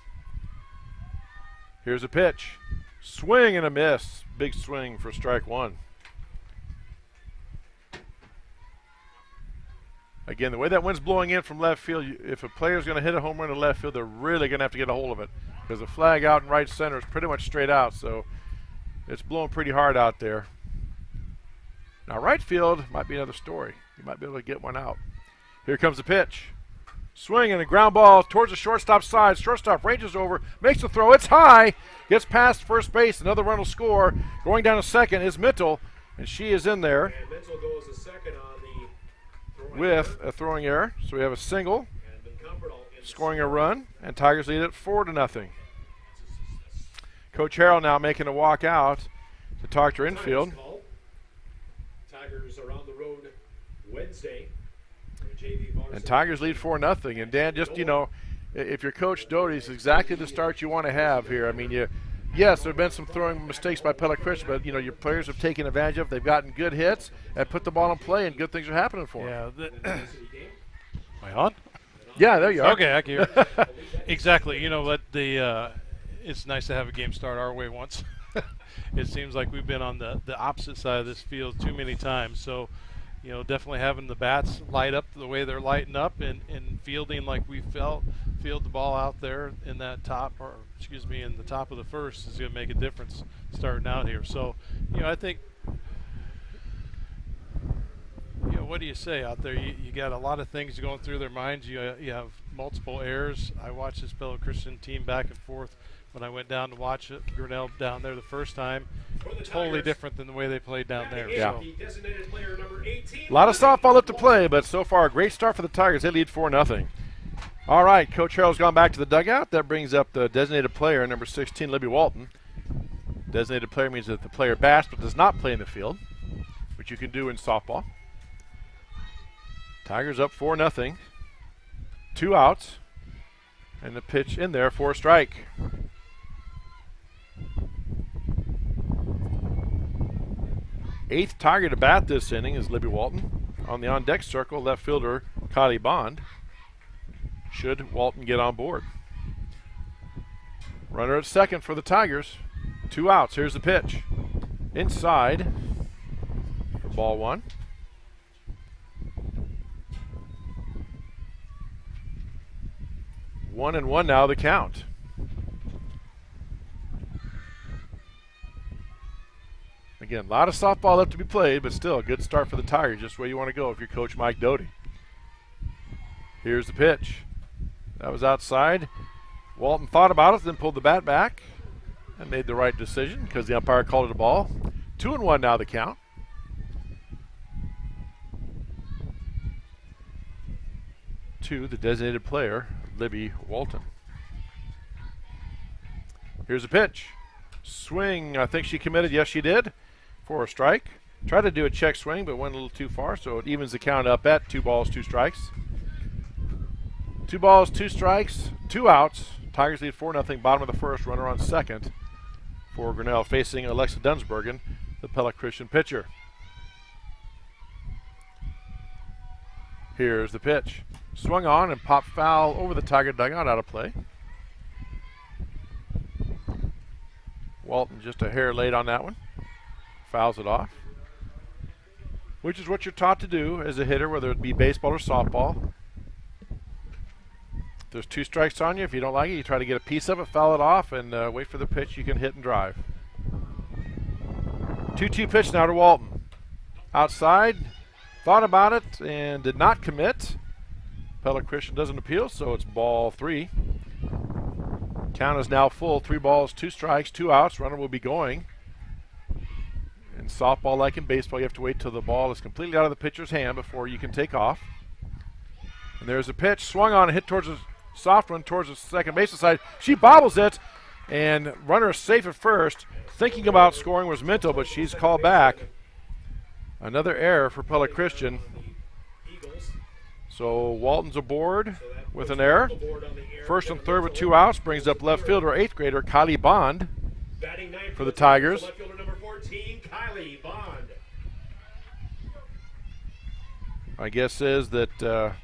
Here's a pitch. Swing and a miss. Big swing for strike 1. Again, the way that wind's blowing in from left field, if a player's going to hit a home run to left field, they're really going to have to get a hold of it, because the flag out in right center is pretty much straight out, so it's blowing pretty hard out there. Now right field might be another story. You might be able to get one out. Here comes the pitch. Swing and a ground ball towards the shortstop side. Shortstop ranges over, makes the throw. It's high, gets past first base. Another run will score. Going down to second is Mintle, and she is in there. And Mintle goes to second on the throwing with error. a throwing error. So we have a single, And the Compernol in scoring a run, and Tigers lead it 4-0. Coach Harrell now making a walk out to talk to her infield. Tigers are on the road Wednesday. JV Varsity. And Tigers lead 4-0. And Dan, just, if you're Coach Doty, it's exactly the start you want to have here. I mean, yes, there have been some throwing mistakes by Pella Christian, but, your players have taken advantage of it. They've gotten good hits and put the ball in play, and good things are happening for them. Yeah. Am I on? Yeah, there you are. Okay, I can hear. Exactly. You know what? It's nice to have a game start our way once. It seems like we've been on the opposite side of this field too many times. So, definitely having the bats light up the way they're lighting up, and fielding like we field the ball out there in that top or excuse me, in the top of the first is going to make a difference starting out here. So, you know, I think, you know, what do you say out there? You got a lot of things going through their minds. You have multiple errors. I watched this Pella Christian team back and forth when I went down to watch it, Grinnell down there the first time. Totally different than the way they played down there. Yeah. So. Designated player number 18. A lot of softball left to play, but so far a great start for the Tigers. They lead 4-0. All right, Coach Harrell's gone back to the dugout. That brings up the designated player, number 16, Libby Walton. Designated player means that the player bats but does not play in the field, which you can do in softball. Tigers up 4-0. 2 outs. And the pitch in there for a strike. Eighth Tiger to bat this inning is Libby Walton. On the on-deck circle, left fielder Kylie Bond. Should Walton get on board. Runner at second for the Tigers. 2 outs. Here's the pitch. Inside for ball 1. 1-1 now the count. Again, a lot of softball left to be played, but still a good start for the Tigers, just where you want to go if you're Coach Mike Doty. Here's the pitch. That was outside. Walton thought about it, then pulled the bat back and made the right decision because the umpire called it a ball. 2-1 now the count. To the designated player, Libby Walton. Here's a pitch. Swing, I think she committed. Yes, she did. For a strike. Tried to do a check swing, but went a little too far, so it evens the count up at 2 balls, 2 strikes. 2 balls, 2 strikes, 2 outs. Tigers lead 4-0, bottom of the first, runner on second for Grinnell, facing Alexa Dunsbergen, the Pella Christian pitcher. Here's the pitch. Swung on and popped foul over the Tiger dugout, out of play. Walton just a hair late on that one. Fouls it off. Which is what you're taught to do as a hitter, whether it be baseball or softball. If there's 2 strikes on you, if you don't like it, you try to get a piece of it, foul it off, and wait for the pitch you can hit and drive. 2-2 pitch now to Walton. Outside, thought about it and did not commit. Pella Christian doesn't appeal, so it's ball 3. Count is now full. 3 balls, 2 strikes, 2 outs. Runner will be going. In softball, like in baseball, you have to wait till the ball is completely out of the pitcher's hand before you can take off. And there's a pitch. Swung on and hit towards the soft one, towards the second baseman side. She bobbles it, and runner is safe at first. Thinking about scoring was mental, but she's called back. Another error for Pella Christian. So Walton's aboard with an error. First and third with 2 outs brings up left fielder, 8th grader Kylie Bond for the Tigers. Left fielder number 14, Kylie Bond. My guess is that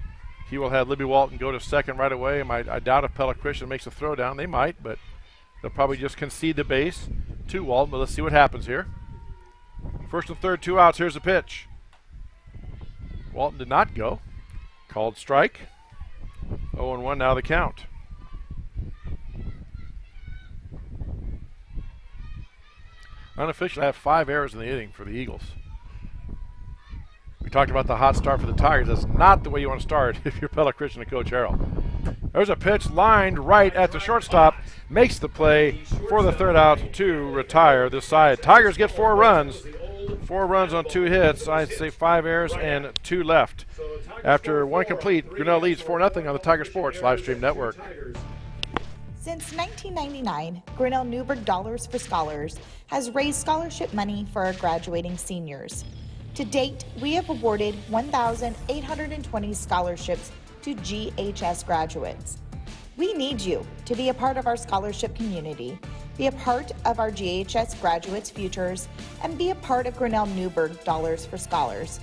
he will have Libby Walton go to second right away. I doubt if Pella Christian makes a throw down. They might, but they'll probably just concede the base to Walton. But let's see what happens here. First and third, 2 outs. Here's the pitch. Walton did not go. Called strike. 0-1 now the count. Unofficially, I have 5 errors in the inning for the Eagles. We talked about the hot start for the Tigers. That's not the way you want to start if you're Pella Christian and Coach Harrell. There's a pitch lined right at the shortstop. Makes the play for the third out to retire this side. Tigers get 4 runs. 4 runs on 2 hits. I'd say 5 errors and 2 left. After 1 complete, Grinnell leads 4-0 on the Tiger Sports live stream network. Since 1999, Grinnell Newberg Dollars for Scholars has raised scholarship money for our graduating seniors. To date, we have awarded 1,820 scholarships to GHS graduates. We need you to be a part of our scholarship community, be a part of our GHS graduates' futures, and be a part of Grinnell Newberg Dollars for Scholars.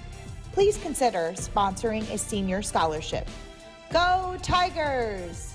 Please consider sponsoring a senior scholarship. Go Tigers!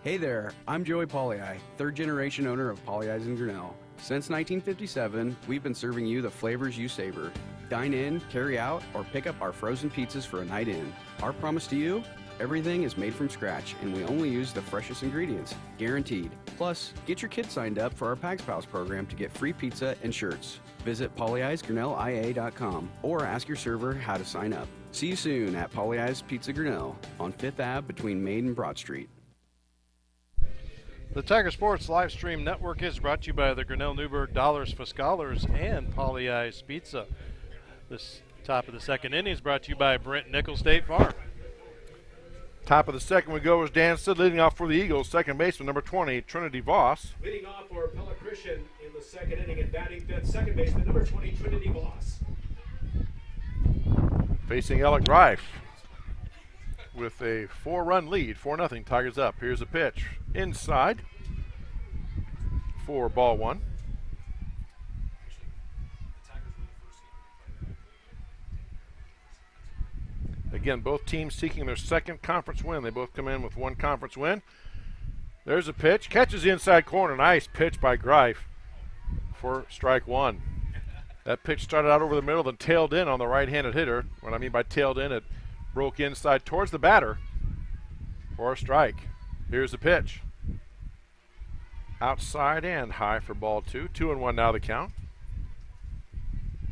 Hey there, I'm Joey Pollei, 3rd generation owner of Polley's in Grinnell. Since 1957, we've been serving you the flavors you savor. Dine in, carry out, or pick up our frozen pizzas for a night in. Our promise to you? Everything is made from scratch, and we only use the freshest ingredients, guaranteed. Plus, get your kids signed up for our Pags Pals program to get free pizza and shirts. Visit polyeisgrinnellia.com or ask your server how to sign up. See you soon at Polyeis Pizza Grinnell on 5th Ave between Main and Broad Street. The Tiger Sports live stream network is brought to you by the Grinnell Newburgh Dollars for Scholars and Polyeis Pizza. This top of the second inning is brought to you by Brent Nickel State Farm. Top of the second we go is Dan Sid leading off for the Eagles. Second baseman, number 20, Trinity Voss. Leading off for Pella Christian in the second inning and batting fifth, second baseman, number 20, Trinity Voss. Facing Alec Greif with a 4-run lead, 4-0, Tigers up. Here's a pitch inside for ball one. Again, both teams seeking their second conference win. They both come in with one conference win. There's a pitch. Catches the inside corner. Nice pitch by Greif for strike one. That pitch started out over the middle, then tailed in on the right-handed hitter. What I mean by tailed in, it broke inside towards the batter for a strike. Here's the pitch. Outside and high for ball two. 2-1 now the count.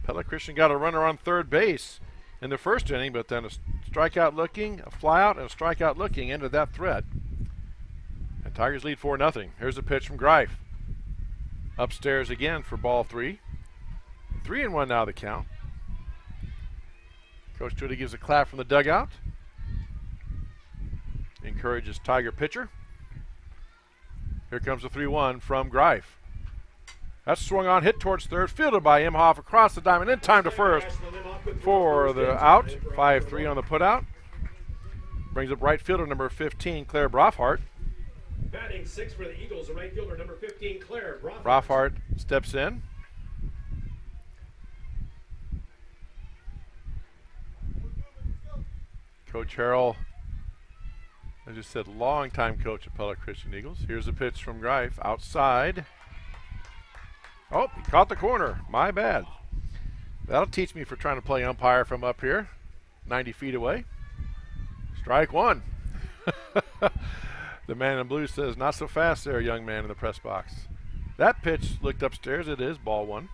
Pella Christian got a runner on third base in the first inning, but then a strikeout looking, a flyout, and a strikeout looking ended that threat. And Tigers lead 4-0. Here's a pitch from Greif. Upstairs again for ball three. 3-1 now the count. Coach Judy gives a clap from the dugout. Encourages Tiger pitcher. Here comes the 3-1 from Greif. That's swung on, hit towards third, fielded by Imhoff across the diamond, in time to first for the out. 5-3 on the putout. Brings up right fielder number 15, Claire Brofhart. Batting sixth for the Eagles, the right fielder number 15, Claire Brofhart. Brofhart steps in. Coach Harrell, as you said, longtime coach of Pella Christian Eagles. Here's a pitch from Greif outside. Oh, he caught the corner. My bad. That'll teach me for trying to play umpire from up here, 90 feet away. Strike one. The man in blue says, not so fast there, young man in the press box. That pitch looked upstairs. It is ball one.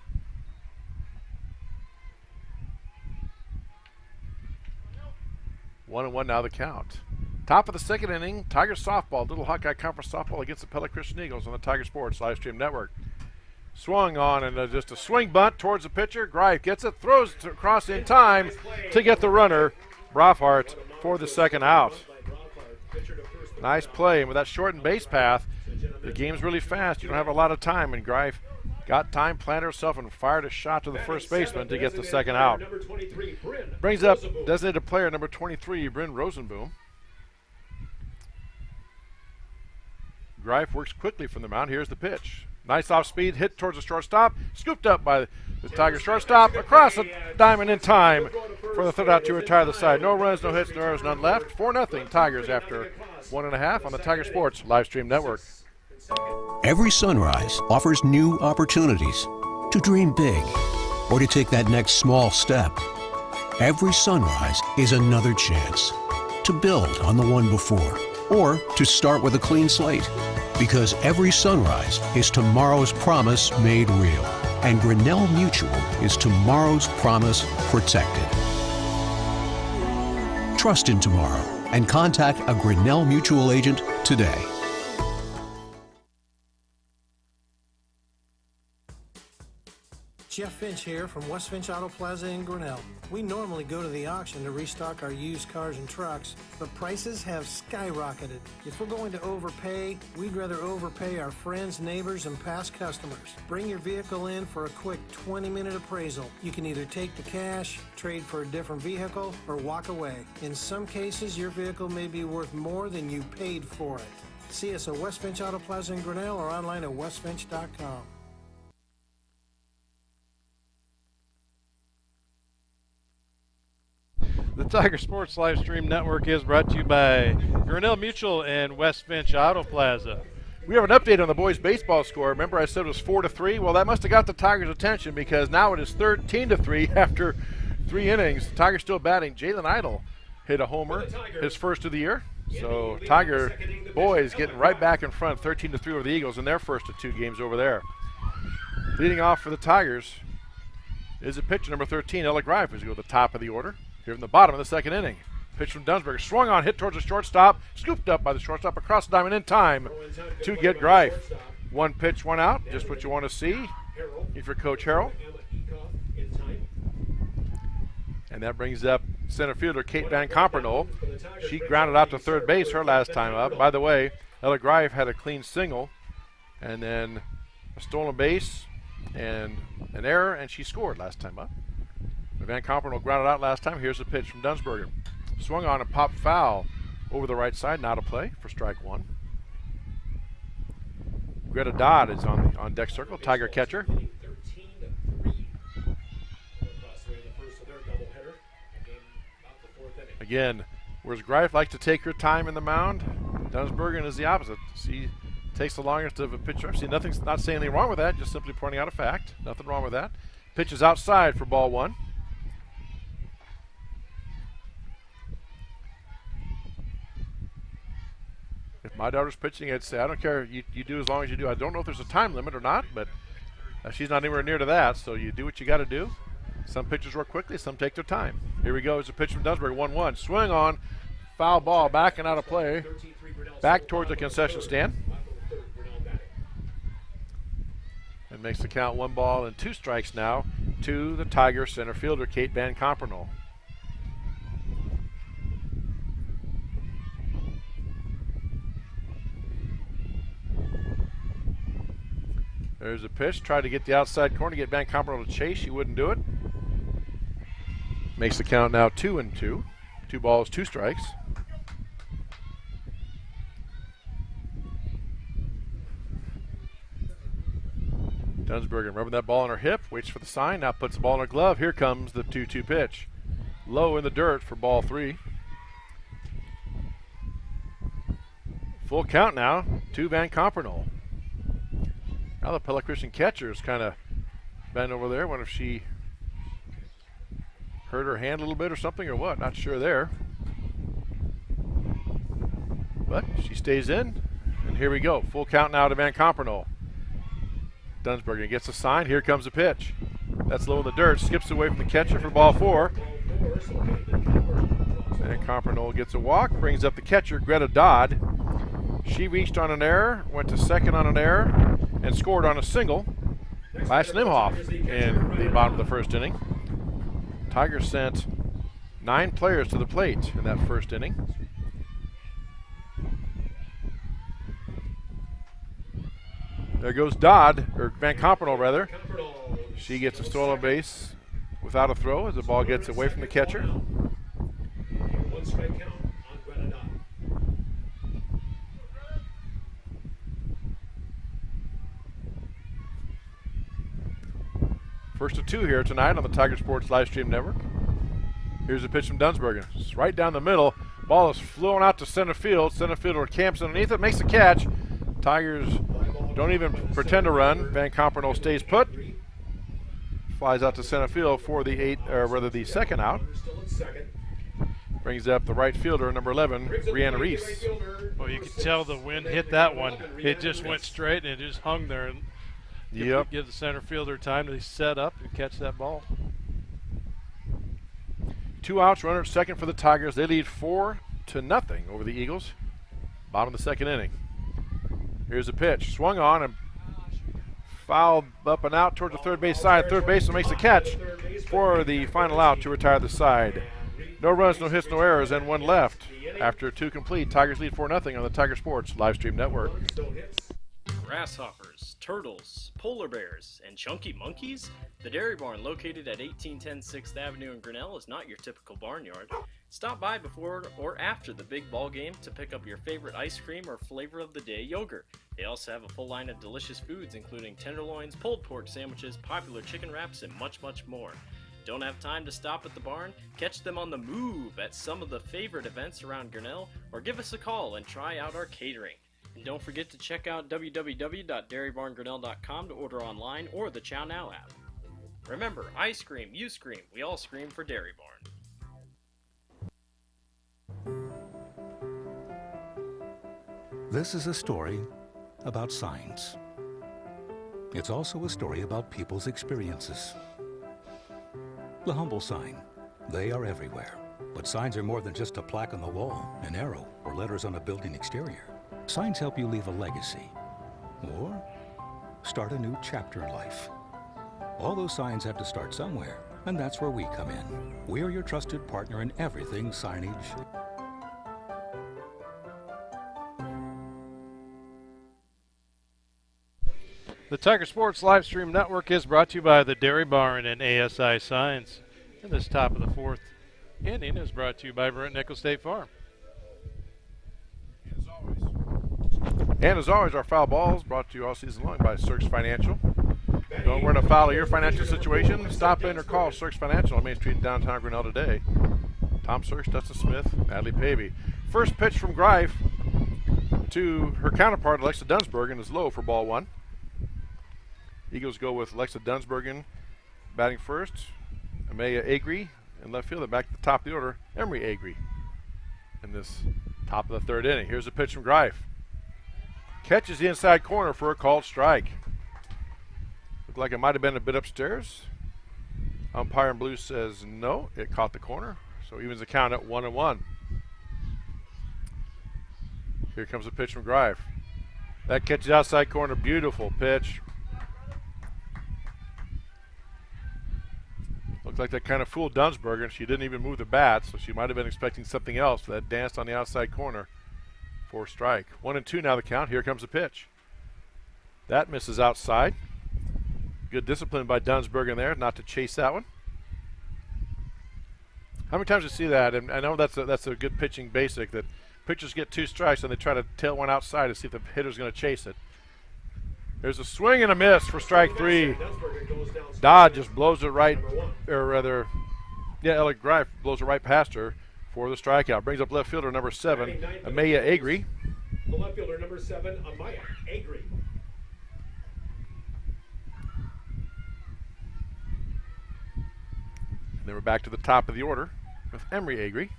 One and one now the count. Top of the second inning, Tiger softball, Little Hawkeye Conference softball against the Pella Christian Eagles on the Tiger Sports live stream network. Swung on and just a swing bunt towards the pitcher. Greif gets it, throws it across in time to get the runner, Brofhart, for the second out. Nice play, and with that shortened base path, the game's really fast. You don't have a lot of time, and Greif got time, planted herself, and fired a shot to the first baseman to get the second out. Brings up designated player number 23, Bryn Rosenboom. Greif works quickly from the mound. Here's the pitch. Nice off-speed hit towards the shortstop. Scooped up by the Tiger shortstop. Across the diamond in time for the third out to retire the side. No runs, no hits, no errors, none left. 4-0 Tigers after 1.5 on the Tiger Sports live stream network. Every sunrise offers new opportunities to dream big or to take that next small step. Every sunrise is another chance to build on the one before or to start with a clean slate. Because every sunrise is tomorrow's promise made real. And Grinnell Mutual is tomorrow's promise protected. Trust in tomorrow and contact a Grinnell Mutual agent today. Jeff Finch here from West Finch Auto Plaza in Grinnell. We normally go to the auction to restock our used cars and trucks, but prices have skyrocketed. If we're going to overpay, we'd rather overpay our friends, neighbors, and past customers. Bring your vehicle in for a quick 20-minute appraisal. You can either take the cash, trade for a different vehicle, or walk away. In some cases, your vehicle may be worth more than you paid for it. See us at West Finch Auto Plaza in Grinnell or online at westfinch.com. The Tiger Sports live stream network is brought to you by Grinnell Mutual and West Finch Auto Plaza. We have an update on the boys' baseball score. Remember I said it was 4-3? Well, that must have got the Tigers' attention because now it is 13-3 after 3 innings. The Tigers still batting. Jalen Idle hit a homer, his first of the year. So Tiger boys getting right back in front, 13-3 over the Eagles in their first of 2 games over there. Leading off for the Tigers is a pitcher number 13, Ella Greif, who's going to go to the top of the order here in the bottom of the second inning. Pitch from Dunsberger, swung on, hit towards the shortstop, scooped up by the shortstop across the diamond in time to get Greif. 1 pitch, 1 out, just what you want to see if you're Coach Harrell. And that brings up center fielder Kate Van Compernoll. She grounded out to third base her last time up. By the way, Ella Greif had a clean single and then a stolen base and an error, and she scored last time up. Van Compernoll grounded out last time. Here's a pitch from Dunsberger. Swung on and popped foul over the right side. Now to play for strike 1. Greta Dodd is on deck circle, Tiger catcher. Again, whereas Greif likes to take her time in the mound, Dunsbergen is the opposite. She takes the longest of a pitcher. See, nothing's not saying anything wrong with that, just simply pointing out a fact. Nothing wrong with that. Pitch is outside for ball 1. If my daughter's pitching, I'd say, I don't care, you do as long as you do. I don't know if there's a time limit or not, but she's not anywhere near to that, so you do what you got to do. Some pitchers work quickly, some take their time. Here we go, it's a pitch from Dunsberger, 1-1. Swing on, foul ball, back and out of play. Back towards the concession stand. And makes the count 1 ball and 2 strikes now to the Tiger center fielder, Kate Van Compernoll. There's a pitch, tried to get the outside corner, get Van Compernoll to chase. She wouldn't do it. Makes the count now 2-2. 2 balls, 2 strikes. Dunsbergen rubbing that ball on her hip, waits for the sign, now puts the ball in her glove. Here comes the 2-2 pitch. Low in the dirt for ball 3. Full count now to Van Compernoll. Now the Pella Christian catcher is kind of bent over there. Wonder if she hurt her hand a little bit or something or what. Not sure there. But she stays in. And here we go. Full count now to Van Compernoll. Dunsberger gets a sign. Here comes the pitch. That's low in the dirt. Skips away from the catcher for ball 4. Van Compernoll gets a walk. Brings up the catcher, Greta Dodd. She reached on an error, went to second on an error, and scored on a single by Slimhoff in the bottom of the first inning. Tigers sent 9 players to the plate in that first inning. There goes Dodd, or Van Compernoll rather. She gets a stolen base without a throw as the ball gets away from the catcher. 1 strike count on Greta Dodd. First of 2 here tonight on the Tiger Sports Livestream Network. Here's a pitch from Dunsbergen. It's right down the middle. Ball is flown out to center field. Center fielder camps underneath it, makes the catch. Tigers don't even pretend to run. Van Compernoll stays put. Flies out to center field for the second out. Brings up the right fielder, number 11, Brianna Reese. Well, you could tell the wind hit that one. It just went straight and it just hung there. And give the center fielder time to set up and catch that ball. 2 outs, runner at second for the Tigers. They lead 4-0 over the Eagles. Bottom of the second inning. Here's a pitch. Swung on and fouled up and out towards the third base side. Third baseman makes the catch for the final out to retire the side. No runs, no hits, no errors, and 1 left. After 2 complete, Tigers lead 4-0 on the Tiger Sports Livestream Network. Grasshoppers, turtles, polar bears, and chunky monkeys? The Dairy Barn, located at 1810 6th Avenue in Grinnell, is not your typical barnyard. Stop by before or after the big ball game to pick up your favorite ice cream or flavor of the day yogurt. They also have a full line of delicious foods, including tenderloins, pulled pork sandwiches, popular chicken wraps, and much, much more. Don't have time to stop at the barn? Catch them on the move at some of the favorite events around Grinnell, or give us a call and try out our catering. And don't forget to check out www.dairybarngrinnell.com to order online or the Chow Now app. Remember, I scream, you scream, we all scream for Dairy Barn. This is a story about signs. It's also a story about people's experiences. The humble sign. They are everywhere. But signs are more than just a plaque on the wall, an arrow, or letters on a building exterior. Signs help you leave a legacy or start a new chapter in life. All those signs have to start somewhere, and that's where we come in. We're your trusted partner in everything signage. The Tiger Sports live stream network is brought to you by the Dairy Barn and ASI Signs. And this top of the fourth inning is brought to you by Brent Nickel State Farm. And as always, our foul ball is brought to you all season long by Cirques Financial. Don't run afoul of your financial situation. Stop in or call Cirques Financial on Main Street in downtown Grinnell today. Tom Cirques, Dustin Smith, Natalie Pavey. First pitch from Greif to her counterpart, Alexa Dunsbergen, is low for ball one. Eagles go with Alexa Dunsbergen batting first. Amelia Agri in left field. Back to the top of the order, Emery Agri in this top of the third inning. Here's a pitch from Greif. Catches the inside corner for a called strike. Looked like it might have been a bit upstairs. Umpire in blue says no, it caught the corner. So evens the count at 1-1. Here comes a pitch from Greif. That catches outside corner, beautiful pitch. Looked like that kind of fooled Dunsberger. She didn't even move the bat, so she might have been expecting something else. That danced on the outside corner for a strike. 1-2 now the count. Here comes the pitch. That misses outside. Good discipline by Dunsbergen there, not to chase that one. How many times do you see that? And I know that's a good pitching basic, that pitchers get two strikes and they try to tail one outside to see if the hitter's going to chase it. There's a swing and a miss for strike three. Dodd just blows it right, or rather, Ellie Greif blows it right past her for the strikeout. Brings up left fielder number 7, Amelia Agri. The left fielder number 7, Amaya Agri. And then we're back to the top of the order with Emery Agri.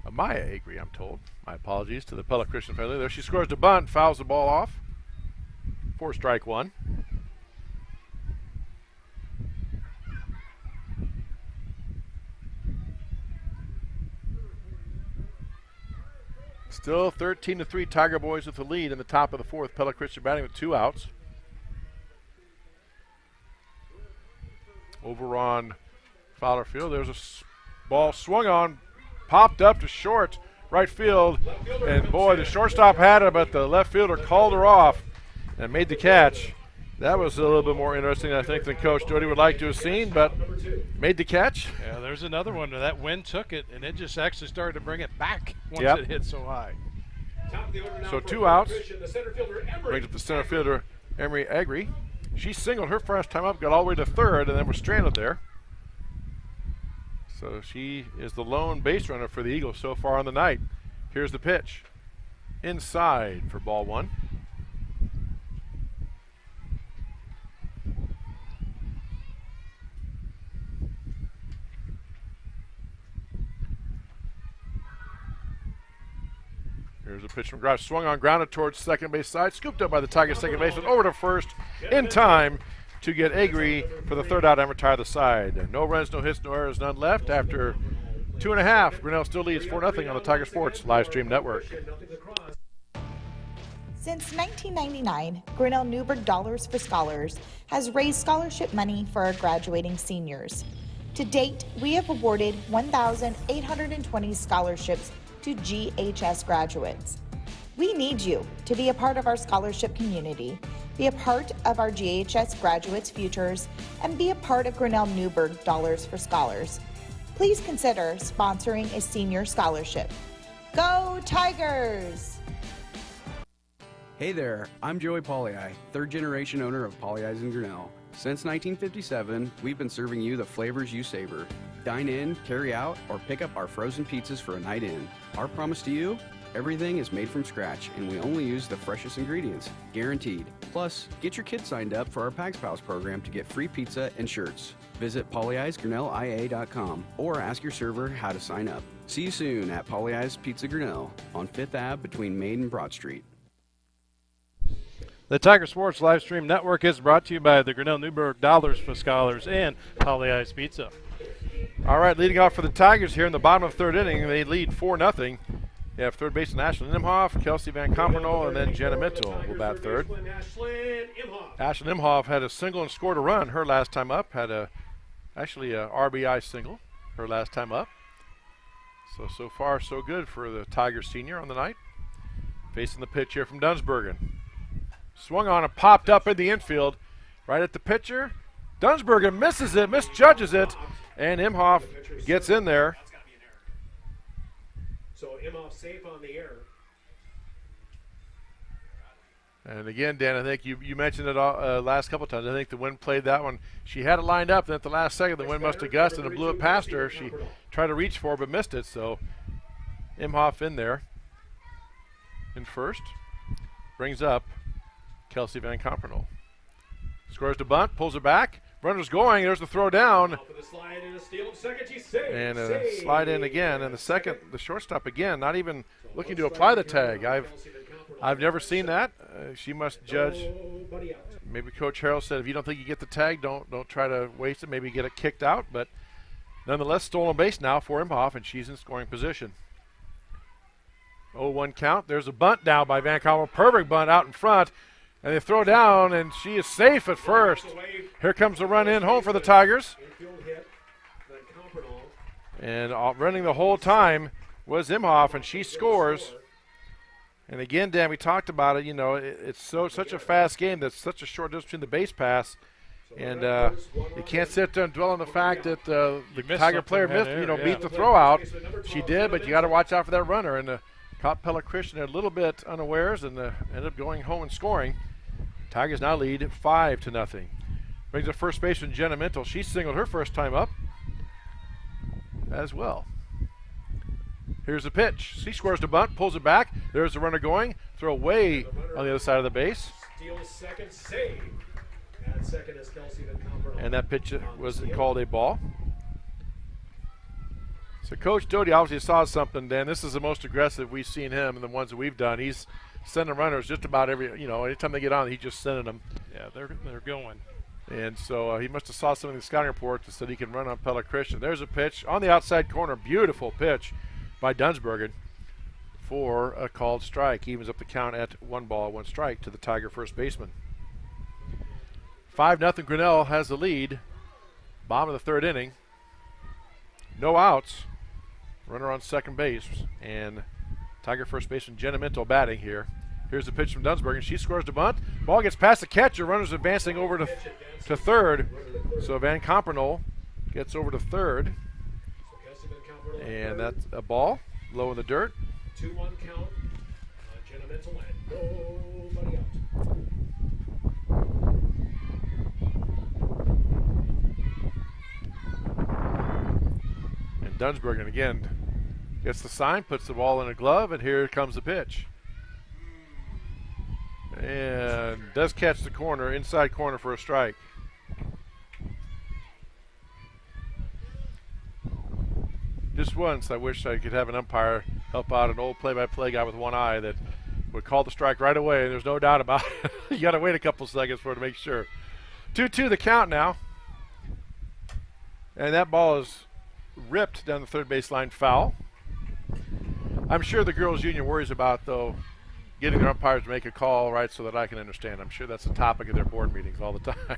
Amaya Agri, I'm told. My apologies to the Pella Christian family there. She scores the bunt, fouls the ball off for strike one. Still 13-3 Tiger Boys with the lead in the top of the fourth. Pella Christian batting with 2 outs. Over on Fowler Field, there's a ball swung on, popped up to short right field, and boy, the shortstop had it, but the left fielder called her off and made the catch. That was a little bit more interesting, I think, than Coach Doty would like to have seen, but made the catch. Yeah, there's another one. That wind took it, and it just actually started to bring it back once it hit so high. So 2 outs. Brings up the center fielder, Emery Agri. She singled her first time up, got all the way to third, and then was stranded there. So she is the lone base runner for the Eagles so far on the night. Here's the pitch. Inside for ball one. Here's a pitch from Greif. Swung on, grounded towards second base side. Scooped up by the Tigers second baseman. Over to first in time to get Agri for the third out and retire the side. No runs, no hits, no errors, none left. After 2.5, Grinnell still leads 4-0 on the Tiger Sports live stream network. Since 1999, Grinnell Newberg Dollars for Scholars has raised scholarship money for our graduating seniors. To date, we have awarded 1,820 scholarships to GHS graduates. We need you to be a part of our scholarship community, be a part of our GHS graduates' futures, and be a part of Grinnell Newberg Dollars for Scholars. Please consider sponsoring a senior scholarship. Go Tigers! Hey there, I'm Joey Pollei, third generation owner of Polley's in Grinnell. Since 1957, we've been serving you the flavors you savor. Dine in, carry out, or pick up our frozen pizzas for a night in. Our promise to you? Everything is made from scratch, and we only use the freshest ingredients, guaranteed. Plus, get your kids signed up for our Pags Pals program to get free pizza and shirts. Visit polyeisgrinnellia.com or ask your server how to sign up. See you soon at Polly Eyes Pizza Grinnell on 5th Ave between Main and Broad Street. The Tiger Sports Live Stream Network is brought to you by the Grinnell Newburgh Dollars for Scholars and Polly Eyes Pizza. All right, leading off for the Tigers here in the bottom of the third inning. They lead 4-0. You have third baseman Ashlyn Imhoff, Kelsey Van Compernol, and then Jenna Mitchell will bat third. Ashlyn Imhoff had a single and scored a run her last time up. Had actually a RBI single her last time up. So far so good for the Tigers senior on the night. Facing the pitch here from Dunsbergen. Swung on and popped up in the infield right at the pitcher. Dunsbergen misses it, misjudges it, and Imhoff gets in there. So Imhoff safe on the air. And again, Dan, I think you mentioned it last couple times. I think the wind played that one. She had it lined up, and at the last second, the wind must have gusted and blew it past her. She tried to reach for it, but missed it. So Imhoff in there in first. Brings up Kelsey Van Compernol. Scores the bunt, pulls it back. Runner's going. There's the throw down. And a slide in again. And the shortstop again, not even looking to apply the tag. I've never seen that. She must judge. Maybe Coach Harrell said, if you don't think you get the tag, don't try to waste it. Maybe get it kicked out. But nonetheless, stolen base now for Imhoff, and she's in scoring position. 0-1 count. There's a bunt now by Van Compernol. Perfect bunt out in front. And they throw down, and she is safe at first. Here comes the run in home for the Tigers. And running the whole time was Imhoff, and she scores. And again, Dan, we talked about it. You know, it's such a fast game. That's such a short distance between the base pass. And you can't sit there and dwell on the fact that the Tiger player beat the throw out. She did, but you got to watch out for that runner. And caught Pella Christian a little bit unawares and ended up going home and scoring. Tigers now lead 5-0. Brings up first baseman Jenna Mintle. She singled her first time up as well. Here's the pitch. She squares the bunt, pulls it back. There's the runner going. Throw away on the other side of the base. Steals second, save. At second is Kelsey Van Compernol. And that pitch was called a ball. So Coach Doty obviously saw something, Dan. This is the most aggressive we've seen him in the ones that we've done. He's sending runners just about anytime they get on, he's just sending them. Yeah, they're going. And so he must have saw something in the scouting report that said he can run on Pella Christian. There's a pitch on the outside corner. Beautiful pitch by Dunsbergen for a called strike. Evens up the count at 1-1 strike to the Tiger first baseman. 5-0 Grinnell has the lead. Bottom of the third inning. No outs. Runner on second base. And Tiger first baseman Jenna Mintle batting here. Here's the pitch from Dunsbergen. She scores the bunt. Ball gets past the catcher. Runner's advancing over to third. So Van Compernol gets over to third. And that's a ball low in the dirt. 2-1 count. Jenna Mintle and nobody out. And Dunsbergen again gets the sign, puts the ball in a glove, and here comes the pitch. And does catch the corner, inside corner for a strike. Just once, I wish I could have an umpire help out an old play-by-play guy with one eye that would call the strike right away, and there's no doubt about it. You got to wait a couple seconds for it to make sure. 2-2 the count now. And that ball is ripped down the third baseline, foul. I'm sure the girls' union worries about, though, getting their umpires to make a call right so that I can understand. I'm sure that's a topic of their board meetings all the time.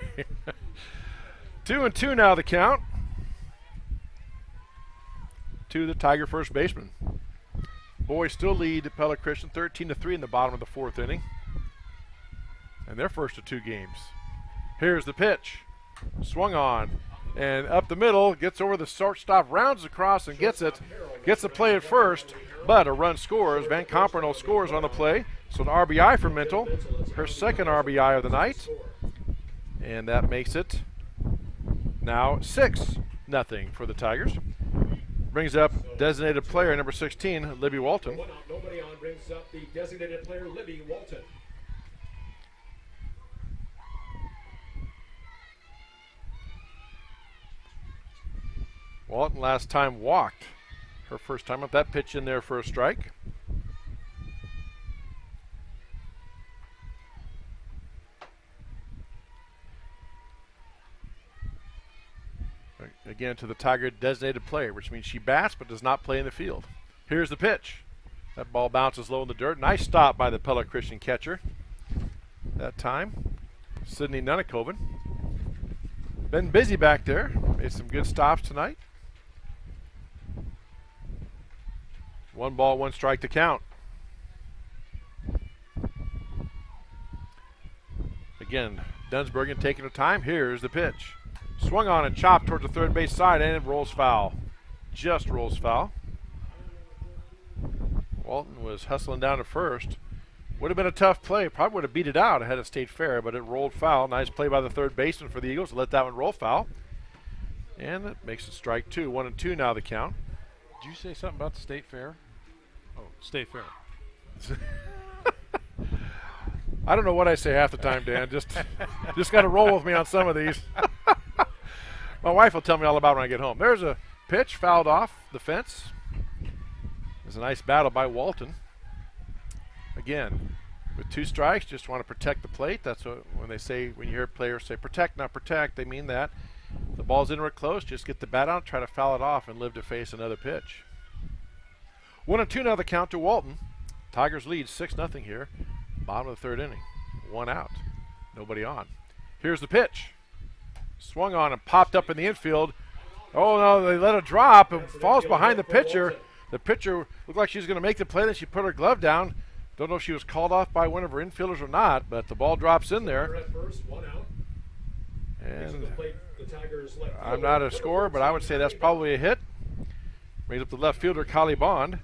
2-2 now the count. To the Tiger first baseman. Boys still lead Pella Christian 13-3 in the bottom of the fourth inning. And their first of two games. Here's the pitch. Swung on. And up the middle, gets over the shortstop, rounds across and gets it. Gets the play at first, but a run scores. Van Compernol scores on the play. So an RBI for Mintle. Her second RBI of the night. And that makes it now 6-0 for the Tigers. Brings up designated player number 16, Libby Walton. Nobody on brings up the designated player, Libby Walton. Walton last time walked. Her first time up. That pitch in there for a strike. Again, to the Tiger designated player, which means she bats but does not play in the field. Here's the pitch. That ball bounces low in the dirt. Nice stop by the Pella Christian catcher that time. Sydney Nunakoven. Been busy back there. Made some good stops tonight. 1 ball, 1 strike to count. Again, Dunsbergen taking her time. Here's the pitch. Swung on and chopped towards the third base side, and it rolls foul. Just rolls foul. Walton was hustling down to first. Would have been a tough play. Probably would have beat it out had it stayed fair, but it rolled foul. Nice play by the third baseman for the Eagles to let that one roll foul. And it makes it strike 2. 1-2 now the count. Did you say something about the state fair? Oh, state fair. I don't know what I say half the time, Dan. Just got to roll with me on some of these. My wife will tell me all about it when I get home. There's a pitch fouled off the fence. There's a nice battle by Walton. Again, with 2 strikes, just want to protect the plate. That's what when they say, when you hear players say protect, not protect, they mean that. The ball's in or close, just get the bat out, try to foul it off, and live to face another pitch. 1-2 now the count to Walton. Tigers lead 6-0 here. Bottom of the 3rd inning. 1 out. Nobody on. Here's the pitch. Swung on and popped up in the infield. Oh no, they let it drop. It falls behind the pitcher. The pitcher looked like she was going to make the play, then she put her glove down. Don't know if she was called off by one of her infielders or not, but the ball drops in there. And I'm not a scorer, but I would say that's probably a hit. Made up the left fielder, Kali Bond.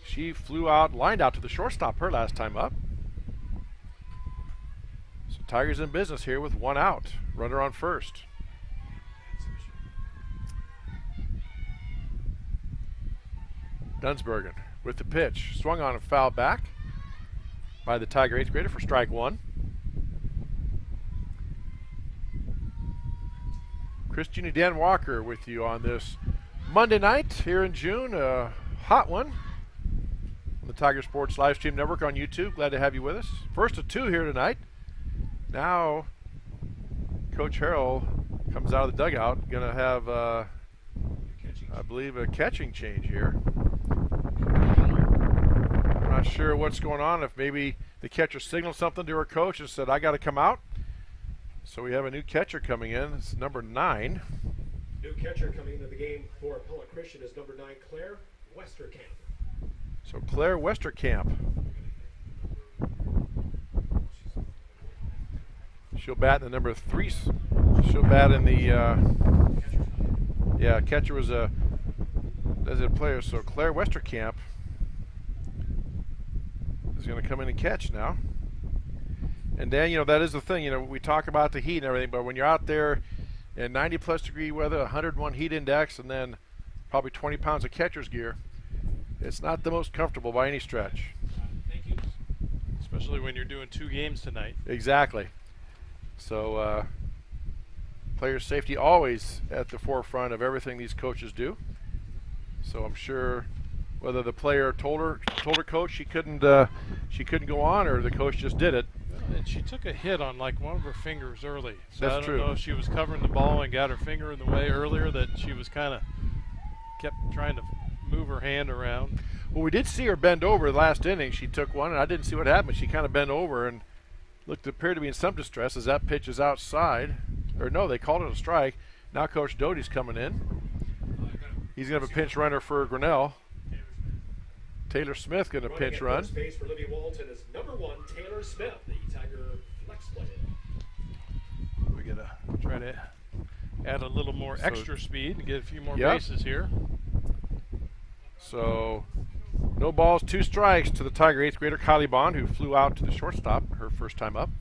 She flew out, lined out to the shortstop her last time up. So Tigers in business here with 1 out. Runner on first. Dunsbergen with the pitch. Swung on and fouled back by the Tiger 8th grader for strike 1. Christian Dan Walker with you on this Monday night here in June. A hot one on the Tiger Sports live stream network on YouTube. Glad to have you with us. First of 2 here tonight. Now Coach Harrell comes out of the dugout. Going to have, I believe, a catching change here. I'm not sure what's going on. If maybe the catcher signaled something to her coach and said, I got to come out. So we have a new catcher coming in. It's number 9. New catcher coming into the game for Pella Christian is number 9, Claire Westerkamp. So Claire Westerkamp. She'll bat in the number 3. She'll bat in the, catcher was a designated player. So Claire Westerkamp is going to come in and catch now. And Dan, that is the thing. We talk about the heat and everything, but when you're out there in 90-plus degree weather, 101 heat index, and then probably 20 pounds of catcher's gear, it's not the most comfortable by any stretch. Thank you. Especially when you're doing 2 games tonight. Exactly. So player safety always at the forefront of everything these coaches do. So I'm sure whether the player told her coach she couldn't go on, or the coach just did it. And she took a hit on like one of her fingers early. So That's I don't true. know if she was covering the ball and got her finger in the way earlier, that she was kind of kept trying to move her hand around. Well, we did see her bend over the last inning. She took one, and I didn't see what happened. She kind of bent over and appeared to be in some distress as that pitch is outside. Or no, they called it a strike. Now Coach Doty's coming in. He's going to have a pinch runner for Grinnell. Taylor Smith going to pinch run. First base for Libby Walton is number 1, Taylor Smith, the Tiger flex player. We got to try to add a little more extra speed and get a few more Yep. bases here. So no balls, 2 strikes to the Tiger 8th grader Kylie Bond, who flew out to the shortstop her first time up.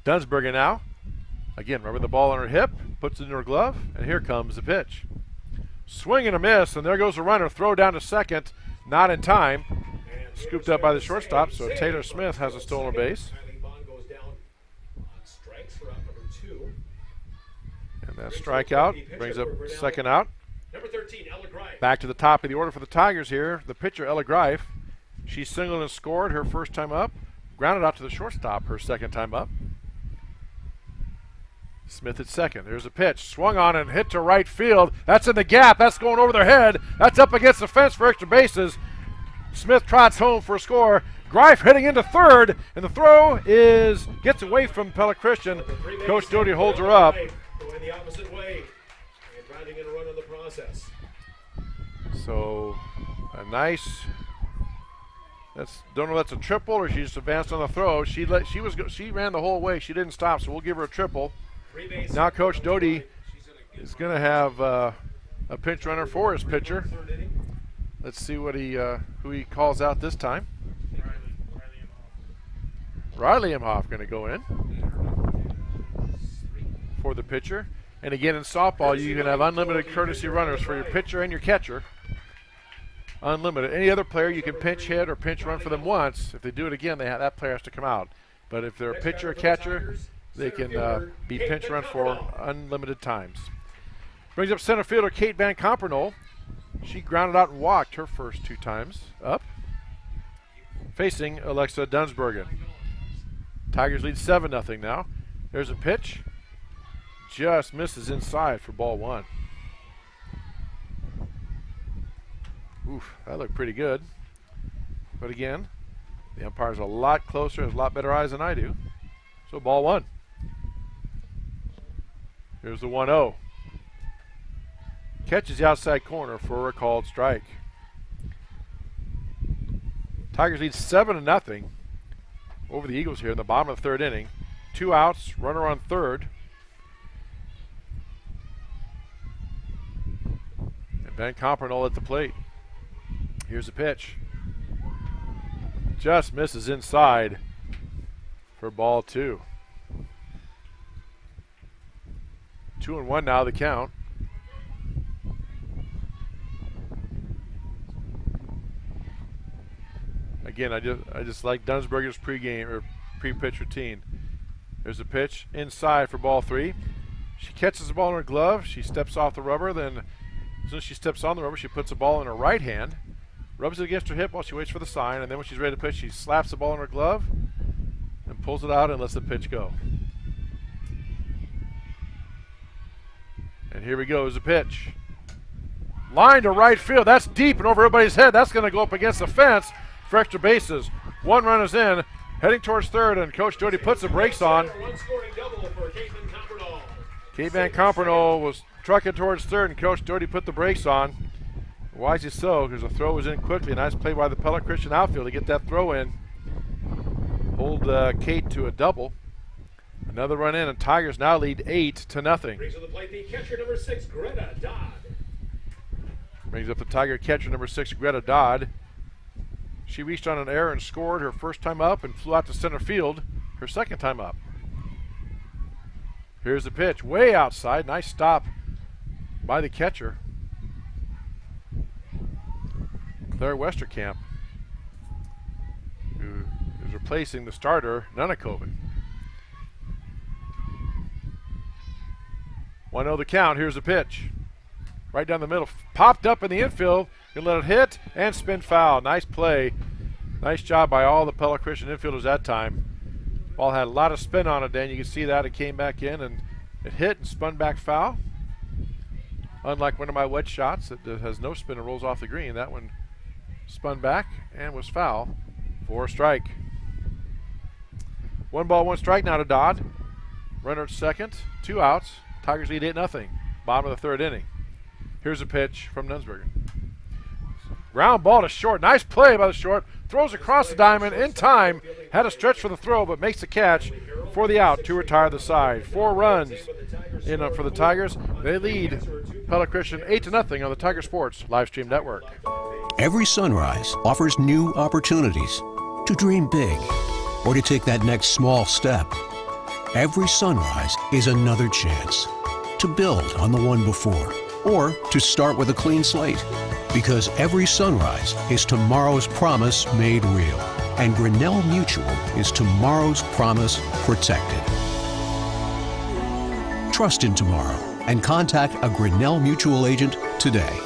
Dunsbergen now. Again, remember the ball on her hip, puts it in her glove, and here comes the pitch. Swing and a miss, and there goes the runner. Throw down to second, not in time. Scooped up by the shortstop, so Taylor Smith has a stolen base. Kylie Bond goes down on strikes for out number 2. And that strikeout brings up second out. Number 13, Ella Greif. Back to the top of the order for the Tigers here. The pitcher, Ella Greif. She singled and scored her first time up. Grounded out to the shortstop her second time up. Smith at second. There's a pitch. Swung on and hit to right field. That's in the gap. That's going over their head. That's up against the fence for extra bases. Smith trots home for a score. Greif hitting into third, and the throw gets away from Pella Christian. Coach Doty holds her up. Going the opposite way and driving in a run on the process. So a nice. Don't know if that's a triple or she just advanced on the throw. She ran the whole way. She didn't stop, so we'll give her a triple. Now Coach Doty is going to have a pinch runner for his pitcher. Let's see what who he calls out this time. Riley Imhoff going to go in for the pitcher. And again, in softball, you can have unlimited courtesy runners for your pitcher and your catcher. Unlimited. Any other player, you can pinch hit or pinch run for them once. If they do it again, that player has to come out. But if they're a pitcher or catcher, they can be pinch run for unlimited times. Brings up center fielder Kate Van Compernol. She grounded out and walked her first 2 times up. Facing Alexa Dunsbergen. Tigers lead 7-0 now. There's a pitch. Just misses inside for ball 1. Oof, that looked pretty good. But again, the umpire's a lot closer, has a lot better eyes than I do. So ball 1. Here's the 1-0. Catches the outside corner for a called strike. Tigers lead 7-0 over the Eagles here in the bottom of the 3rd inning. 2 outs, runner on 3rd. And Van Compernol at the plate. Here's a pitch. Just misses inside for ball 2. 2-1 now the count. Again, I just like Dunsberger's pregame or pre-pitch routine. There's a pitch inside for ball 3. She catches the ball in her glove. She steps off the rubber. Then, as soon as she steps on the rubber, she puts the ball in her right hand, rubs it against her hip while she waits for the sign, and then when she's ready to pitch, she slaps the ball in her glove and pulls it out and lets the pitch go. And here we go. There's a pitch. Line to right field. That's deep and over everybody's head. That's going to go up against the fence for extra bases. 1 run is in, heading towards 3rd, and Coach Doty puts the brakes on. Kate Van Compernol was trucking towards 3rd, and Coach Doty put the brakes on. Wisely so, because the throw was in quickly. Nice play by the Pella Christian outfield to get that throw in. Hold Kate to a double. Another run in, and Tigers now lead 8-0. Brings up the plate the catcher number 6, Greta Dodd. Brings up the Tiger catcher number 6, Greta Dodd. She reached on an error and scored her first time up and flew out to center field her second time up. Here's the pitch, way outside. Nice stop by the catcher, Claire Westerkamp, who is replacing the starter, Nunakoven. 1-0 the count. Here's the pitch. Right down the middle. Popped up in the infield. Gonna let it hit and spin foul. Nice play. Nice job by all the Pella Christian infielders that time. Ball had a lot of spin on it, Dan. You can see that. It came back in and it hit and spun back foul. Unlike one of my wedge shots that has no spin and rolls off the green. That one spun back and was foul for a strike. 1 ball, 1 strike now to Dodd. Runner at second. 2 outs. Tigers lead 8-0. Bottom of the 3rd inning. Here's a pitch from Nunsberger. Ground ball to short. Nice play by the short. Throws across the diamond in time. Had a stretch for the throw, but makes the catch for the out to retire the side. 4 runs in for the Tigers. They lead Pella Christian 8-0 on the Tiger Sports Livestream Network. Every sunrise offers new opportunities to dream big or to take that next small step. Every sunrise is another chance to build on the one before or to start with a clean slate. Because every sunrise is tomorrow's promise made real. And Grinnell Mutual is tomorrow's promise protected. Trust in tomorrow. and contact a Grinnell Mutual agent today.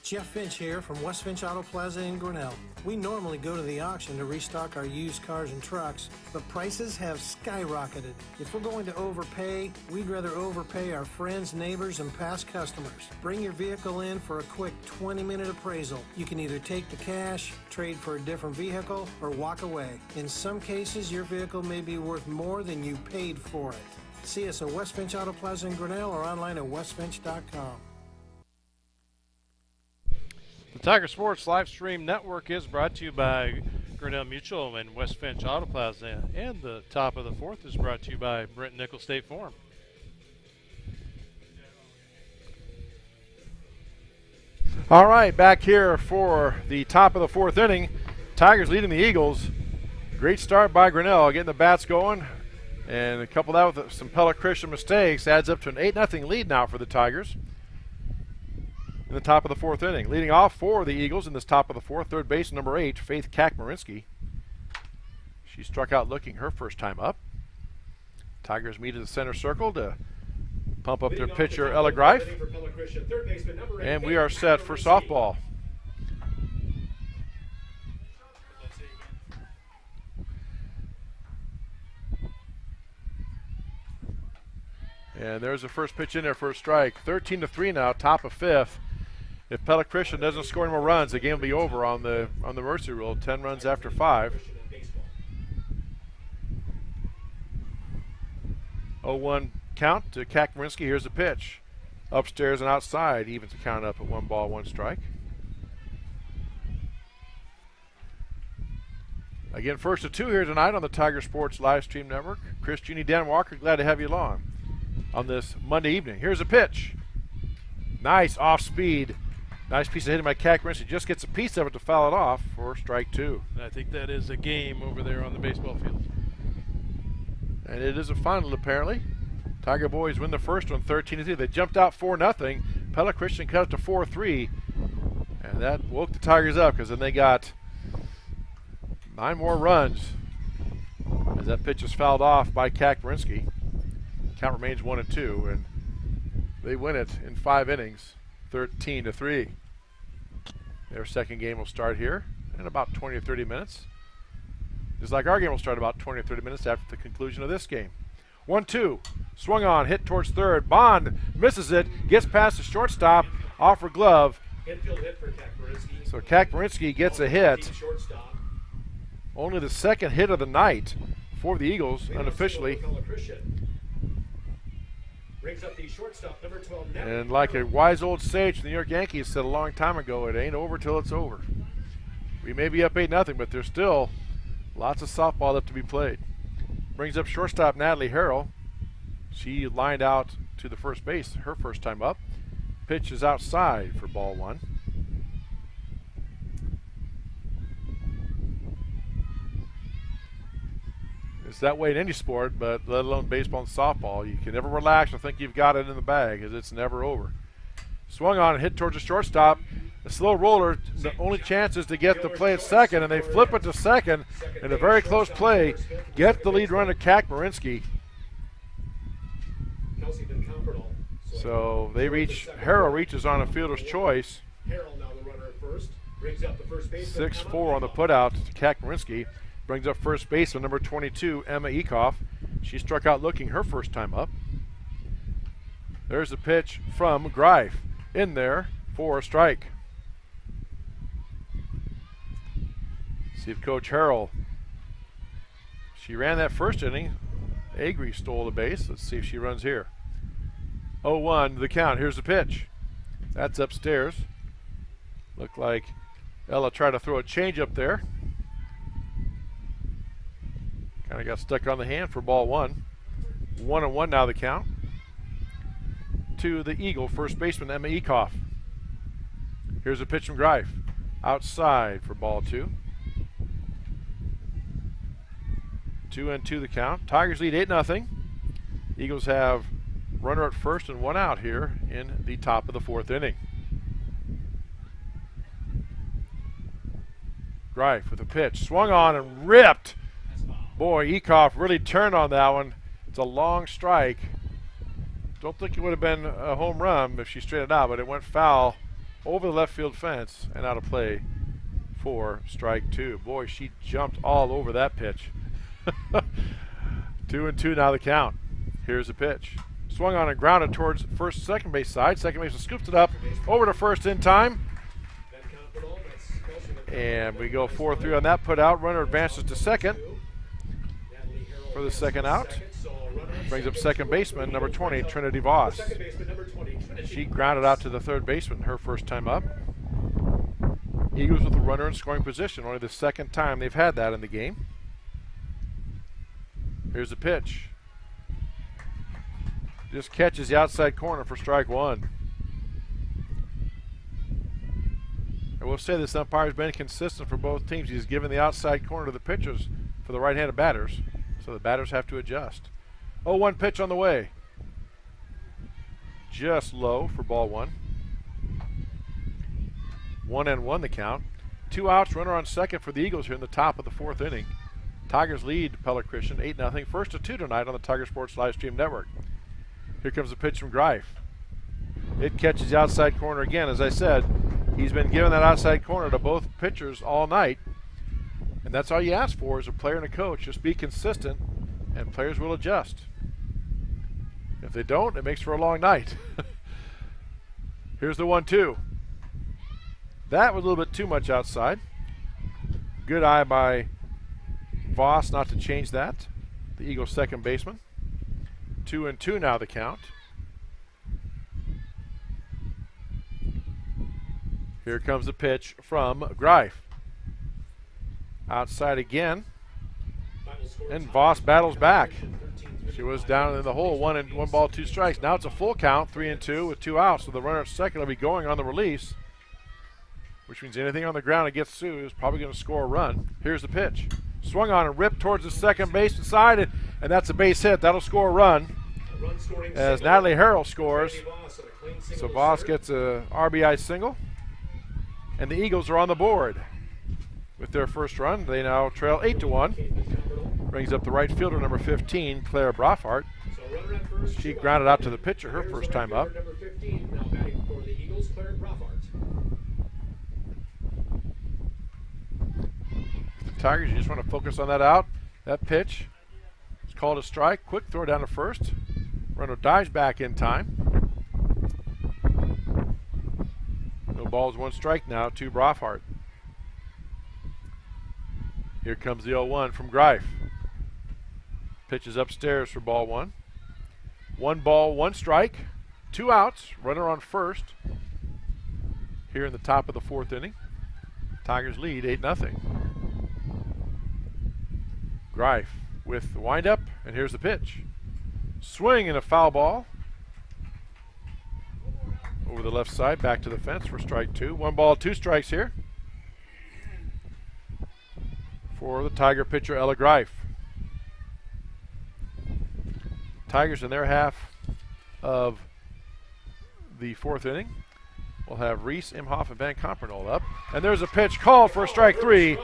Jeff Finch here from West Finch Auto Plaza in Grinnell. We normally go to the auction to restock our used cars and trucks, but prices have skyrocketed. If we're going to overpay, we'd rather overpay our friends, neighbors, and past customers. Bring your vehicle in for a quick 20-minute appraisal. You can either take the cash, trade for a different vehicle, or walk away. In some cases, your vehicle may be worth more than you paid for it. See us at West Finch Auto Plaza in Grinnell or online at westfinch.com. The Tiger Sports Live Stream Network is brought to you by Grinnell Mutual and West Finch Auto Plaza, and the top of the fourth is brought to you by Brent Nickel State Farm. All right, back here for the top of the fourth inning. Tigers leading the Eagles. Great start by Grinnell, getting the bats going, and a couple of that with some Pella Christian mistakes adds up to an 8-0 lead now for the Tigers in the top of the fourth inning. Leading off for the Eagles in this top of the fourth, third base number 8, Faith Kakmarinsky. She struck out looking her first time up. Tigers meet in the center circle to pump up their pitcher, Ella Greif. And we are set for softball. And there's the first pitch in there for a strike. 13-3 now, top of fifth. If Pella Christian doesn't score any more runs, the game will be over on the mercy rule. 10 runs after 5. 0-1 count to Kakmarinsky. Here's the pitch. Upstairs and outside, evens the count up at 1 ball, 1 strike. Again, first of 2 here tonight on the Tiger Sports Live Stream Network. Chris, Junie, Dan Walker, glad to have you along on this Monday evening. Here's a pitch. Nice off speed. Nice piece of hitting by Kakmarinsky. Just gets a piece of it to foul it off for strike 2. I think that is a game over there on the baseball field. And it is a final, apparently. Tiger boys win the first one 13-3. They jumped out 4-0. Pella Christian cut it to 4-3. And that woke the Tigers up, because then they got 9 more runs as that pitch is fouled off by Kakmarinsky. Count remains 1-2, and they win it in 5 innings, 13-3. Their second game will start here in about 20 or 30 minutes. Just like our game will start about 20 or 30 minutes after the conclusion of this game. 1-2, swung on, hit towards third. Bond misses it, gets past the shortstop, off her glove. So Kakmarinsky gets a hit. Only the second hit of the night for the Eagles, unofficially. And like a wise old sage from the New York Yankees said a long time ago, it ain't over till it's over. We may be up 8-0, but there's still lots of softball left to be played. Brings up shortstop Natalie Harrell. She lined out to the first base her first time up. Pitch is outside for ball 1. It's that way in any sport, but let alone baseball and softball. You can never relax or think you've got it in the bag, as it's never over. Swung on and hit towards the shortstop. A slow roller, the only chance is to get the play at second, and they flip it to second in a very close play. Get the lead runner, Kakmarinsky. So they reach, Harrell reaches on a fielder's choice. 6-4 on the putout to Kakmarinsky. Brings up first baseman number 22, Emma Ekoff. She struck out looking her first time up. There's a pitch from Greif. In there for a strike. See if Coach Harrell. She ran that first inning. Agri stole the base. Let's see if she runs here. 0-1 the count. Here's the pitch. That's upstairs. Looked like Ella tried to throw a change up there. Kind of got stuck on the hand for ball 1. 1-1 now the count. To the Eagle, first baseman Emma Ekoff. Here's a pitch from Greif. Outside for ball 2. 2-2 the count. Tigers lead 8-0. Eagles have runner at first and 1 out here in the top of the 4th inning. Greif with a pitch. Swung on and ripped. Boy, Ekoff really turned on that one. It's a long strike. Don't think it would have been a home run if she straightened out, but it went foul over the left field fence and out of play for strike 2. Boy, she jumped all over that pitch. 2-2 now the count. Here's the pitch. Swung on and grounded towards first, second base side. Second baseman scoops it up over to first in time. And we go 4-3 on that put out. Runner advances to second for the second out. Brings up second baseman, number 20, Trinity Voss. She grounded out to the third baseman her first time up. Eagles with a runner in scoring position. Only the second time they've had that in the game. Here's the pitch. Just catches the outside corner for strike 1. I will say this umpire's been consistent for both teams. He's given the outside corner to the pitchers for the right-handed batters, so the batters have to adjust. 0-1 pitch on the way. Just low for ball 1. 1-1 the count. 2 outs, runner on second for the Eagles here in the top of the 4th inning. Tigers lead Pella Christian 8-0. 1-2 tonight on the Tiger Sports Live Stream Network. Here comes the pitch from Greif. It catches the outside corner again. As I said, he's been giving that outside corner to both pitchers all night. And that's all you ask for as a player and a coach. Just be consistent, and players will adjust. If they don't, it makes for a long night. Here's the 1-2. That was a little bit too much outside. Good eye by Voss not to change that. The Eagles' second baseman. 2-2 now the count. Here comes the pitch from Greif. Outside again. And Voss battles back. She was down in the hole, 1 ball, 2 strikes. Now it's a full count, 3-2 with 2 outs. So the runner at second will be going on the release, which means anything on the ground that gets through is probably going to score a run. Here's the pitch. Swung on and ripped towards the second baseman side, and that's a base hit. That'll score a run as Natalie Harrell scores. So Voss gets a RBI single, and the Eagles are on the board with their first run. They now trail 8-1. Brings up the right fielder, number 15, Claire Brofart. She grounded out to the pitcher her first time up. Tigers, you just want to focus on that out. That pitch is called a strike. Quick throw down to first. Runner dives back in time. No balls, 1 strike now to Brofart. Here comes the 0-1 from Greif. Pitches upstairs for ball 1. 1 ball, 1 strike. 2 outs. Runner on first. Here in the top of the 4th inning. Tigers lead 8-0. Greif with the windup, and here's the pitch. Swing and a foul ball. Over the left side, back to the fence for strike 2. 1 ball, 2 strikes here for the Tiger pitcher, Ella Greif. Tigers in their half of the 4th inning will have Reese, Imhoff, and Van Compernoll up. And there's a pitch called for strike 3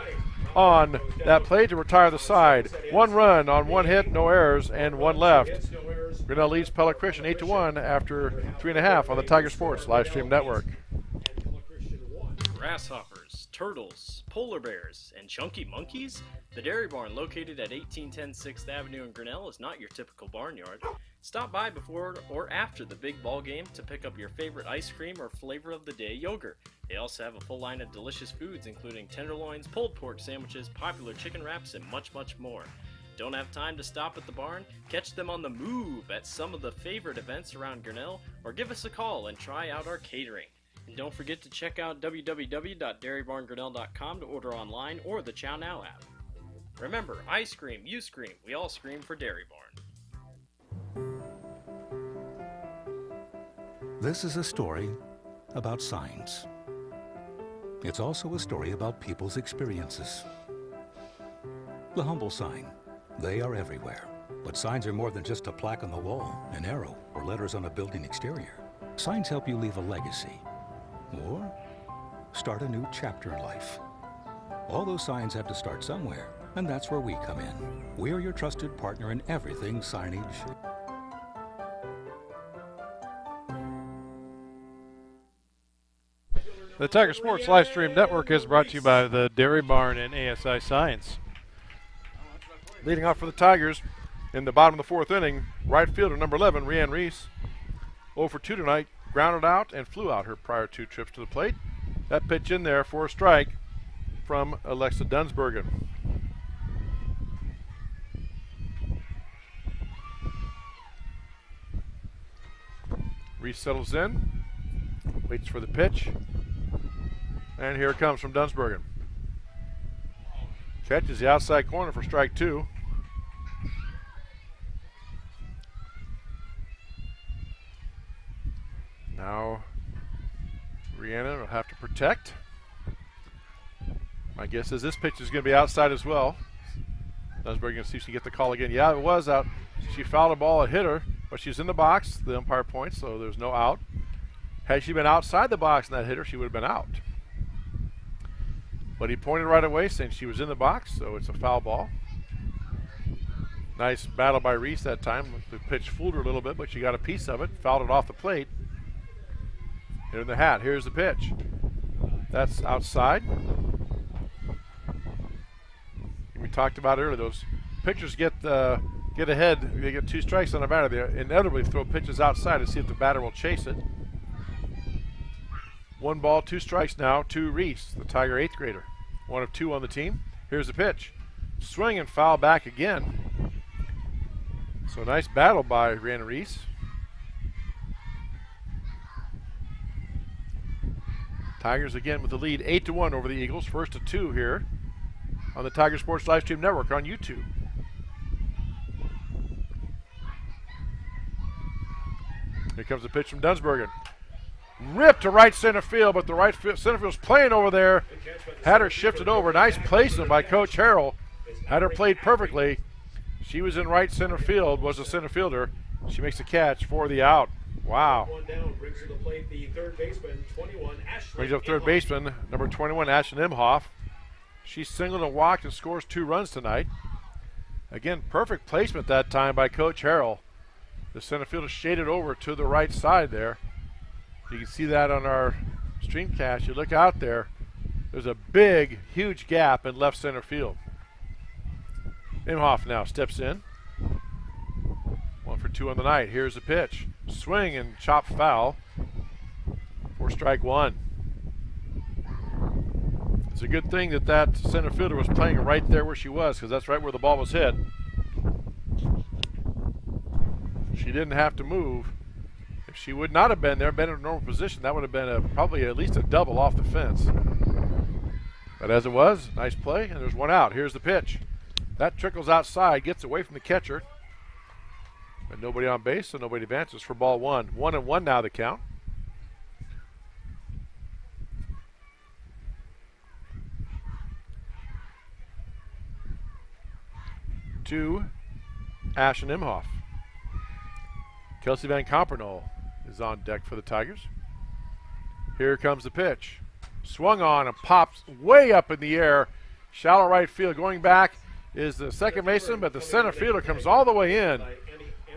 on that play to retire the side. 1 run on 1 hit, no errors, and 1 left. Grinnell leads Pella Christian 8-1 after 3.5 on the Tiger Sports Live Stream Network. Grasshoppers, turtles, polar bears, and chunky monkeys? The Dairy Barn, located at 1810 6th Avenue in Grinnell, is not your typical barnyard. Stop by before or after the big ball game to pick up your favorite ice cream or flavor of the day yogurt. They also have a full line of delicious foods, including tenderloins, pulled pork sandwiches, popular chicken wraps, and much, much more. Don't have time to stop at the barn? Catch them on the move at some of the favorite events around Grinnell, or give us a call and try out our catering. And don't forget to check out www.dairybarngrinnell.com to order online or the Chow Now app. Remember, I scream, you scream, we all scream for Dairy Barn. This is a story about signs. It's also a story about people's experiences. The humble sign. They are everywhere. But signs are more than just a plaque on the wall, an arrow, or letters on a building exterior. Signs help you leave a legacy or start a new chapter in life. All those signs have to start somewhere, And that's where we come in. We're your trusted partner in everything signage. The Tiger Sports Live Stream Network is brought to you by the Dairy Barn and ASI Signs. Leading off for the Tigers in the bottom of the fourth inning, right fielder number 11, Rianne Reese. 0 for 2 tonight, grounded out and flew out her prior 2 trips to the plate. That pitch in there for a strike from Alexa Dunsbergen. Reese settles in, waits for the pitch, and here it comes from Dunsbergen. Catches the outside corner for strike 2. Now Rihanna will have to protect. My guess is this pitch is going to be outside as well. Dunsbergen going to see if she can get the call again. Yeah, it was out. She fouled a ball, a hitter, but she's in the box. The umpire points, so there's no out. Had she been outside the box and that hitter, she would have been out. But he pointed right away saying she was in the box, so it's a foul ball. Nice battle by Reese that time. The pitch fooled her a little bit, but she got a piece of it, fouled it off the plate. Hit in the hat. Here's the pitch. That's outside. We talked about earlier, those pitchers get ahead. They get 2 strikes on a batter. They inevitably throw pitches outside to see if the batter will chase it. 1 ball, 2 strikes now to Reese, the Tiger 8th grader. 1 of 2 on the team. Here's the pitch. Swing and foul back again. So nice battle by Rihanna Reese. Tigers again with the lead 8-1 over the Eagles. First to 2 here on the Tiger Sports Live Stream Network on YouTube. Here comes the pitch from Dunsbergen. Ripped to right center field, but the center field's playing over there. Had her shifted over. Nice placement by Coach Harrell. Had her played perfectly. She was in right center field, was a center fielder. She makes a catch for the out. Wow. Brings to the plate the third baseman, 21, Brings up third baseman, number 21, Ashlyn Imhoff. She singled and walked and scores 2 runs tonight. Again, perfect placement that time by Coach Harrell. The center fielder shaded over to the right side there. You can see that on our streamcast. You look out there, there's a big, huge gap in left center field. Imhoff now steps in. 1 for 2 on the night. Here's the pitch. Swing and chop foul for strike 1. It's a good thing that center fielder was playing right there where she was, because that's right where the ball was hit. She didn't have to move. If she would not have been there, been in a normal position, that would have been probably at least a double off the fence. But as it was, nice play, and there's 1 out. Here's the pitch. That trickles outside, gets away from the catcher. But nobody on base, so nobody advances for ball 1. 1-1 now the count. To Ashlyn Imhoff. Kelsey Van Compernoll is on deck for the Tigers. Here comes the pitch. Swung on and pops way up in the air. Shallow right field. Going back is the second baseman, but the center fielder comes all the way in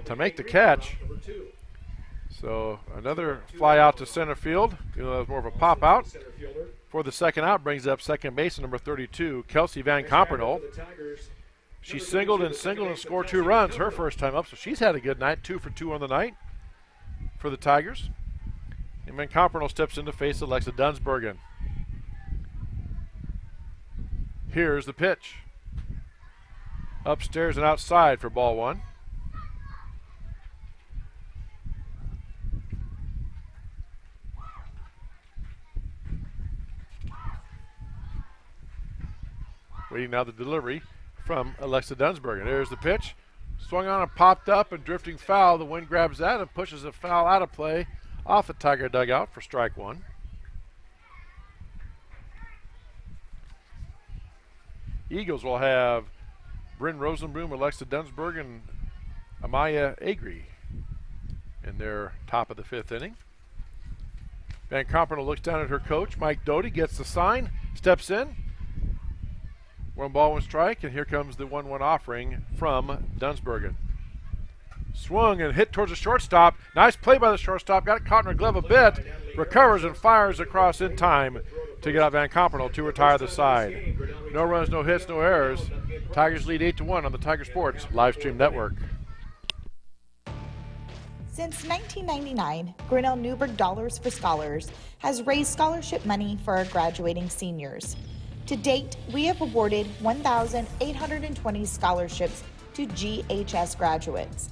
to make the catch. So another fly out to center field. You know, that was more of a pop out. For the second out, brings up second baseman number 32, Kelsey Van Compernoll. She singled and scored 2 runs her first time up, so she's had a good night. 2 for 2 on the night for the Tigers. And Van Compernoll steps in to face Alexa Dunsbergen. Here's the pitch. Upstairs and outside for ball 1. Waiting now the delivery from Alexa Dunsbergen. There's the pitch. Swung on and popped up and drifting foul. The wind grabs that and pushes the foul out of play off the Tiger dugout for strike 1. Eagles will have Bryn Rosenblum, Alexa Dunsbergen, and Amaya Agri in their top of the 5th inning. Van Compernoll looks down at her coach. Mike Doty gets the sign, steps in. One ball, one strike, and here comes the 1-1 offering from Dunsbergen. Swung and hit towards the shortstop. Nice play by the shortstop. Got it caught in her glove a bit. Recovers and fires across in time to get out Van Compernoll to retire the side. No runs, no hits, no errors. Tigers lead 8-1 on the Tiger Sports live stream network. Since 1999, Grinnell Newberg Dollars for Scholars has raised scholarship money for our graduating seniors. To date, we have awarded 1,820 scholarships to GHS graduates.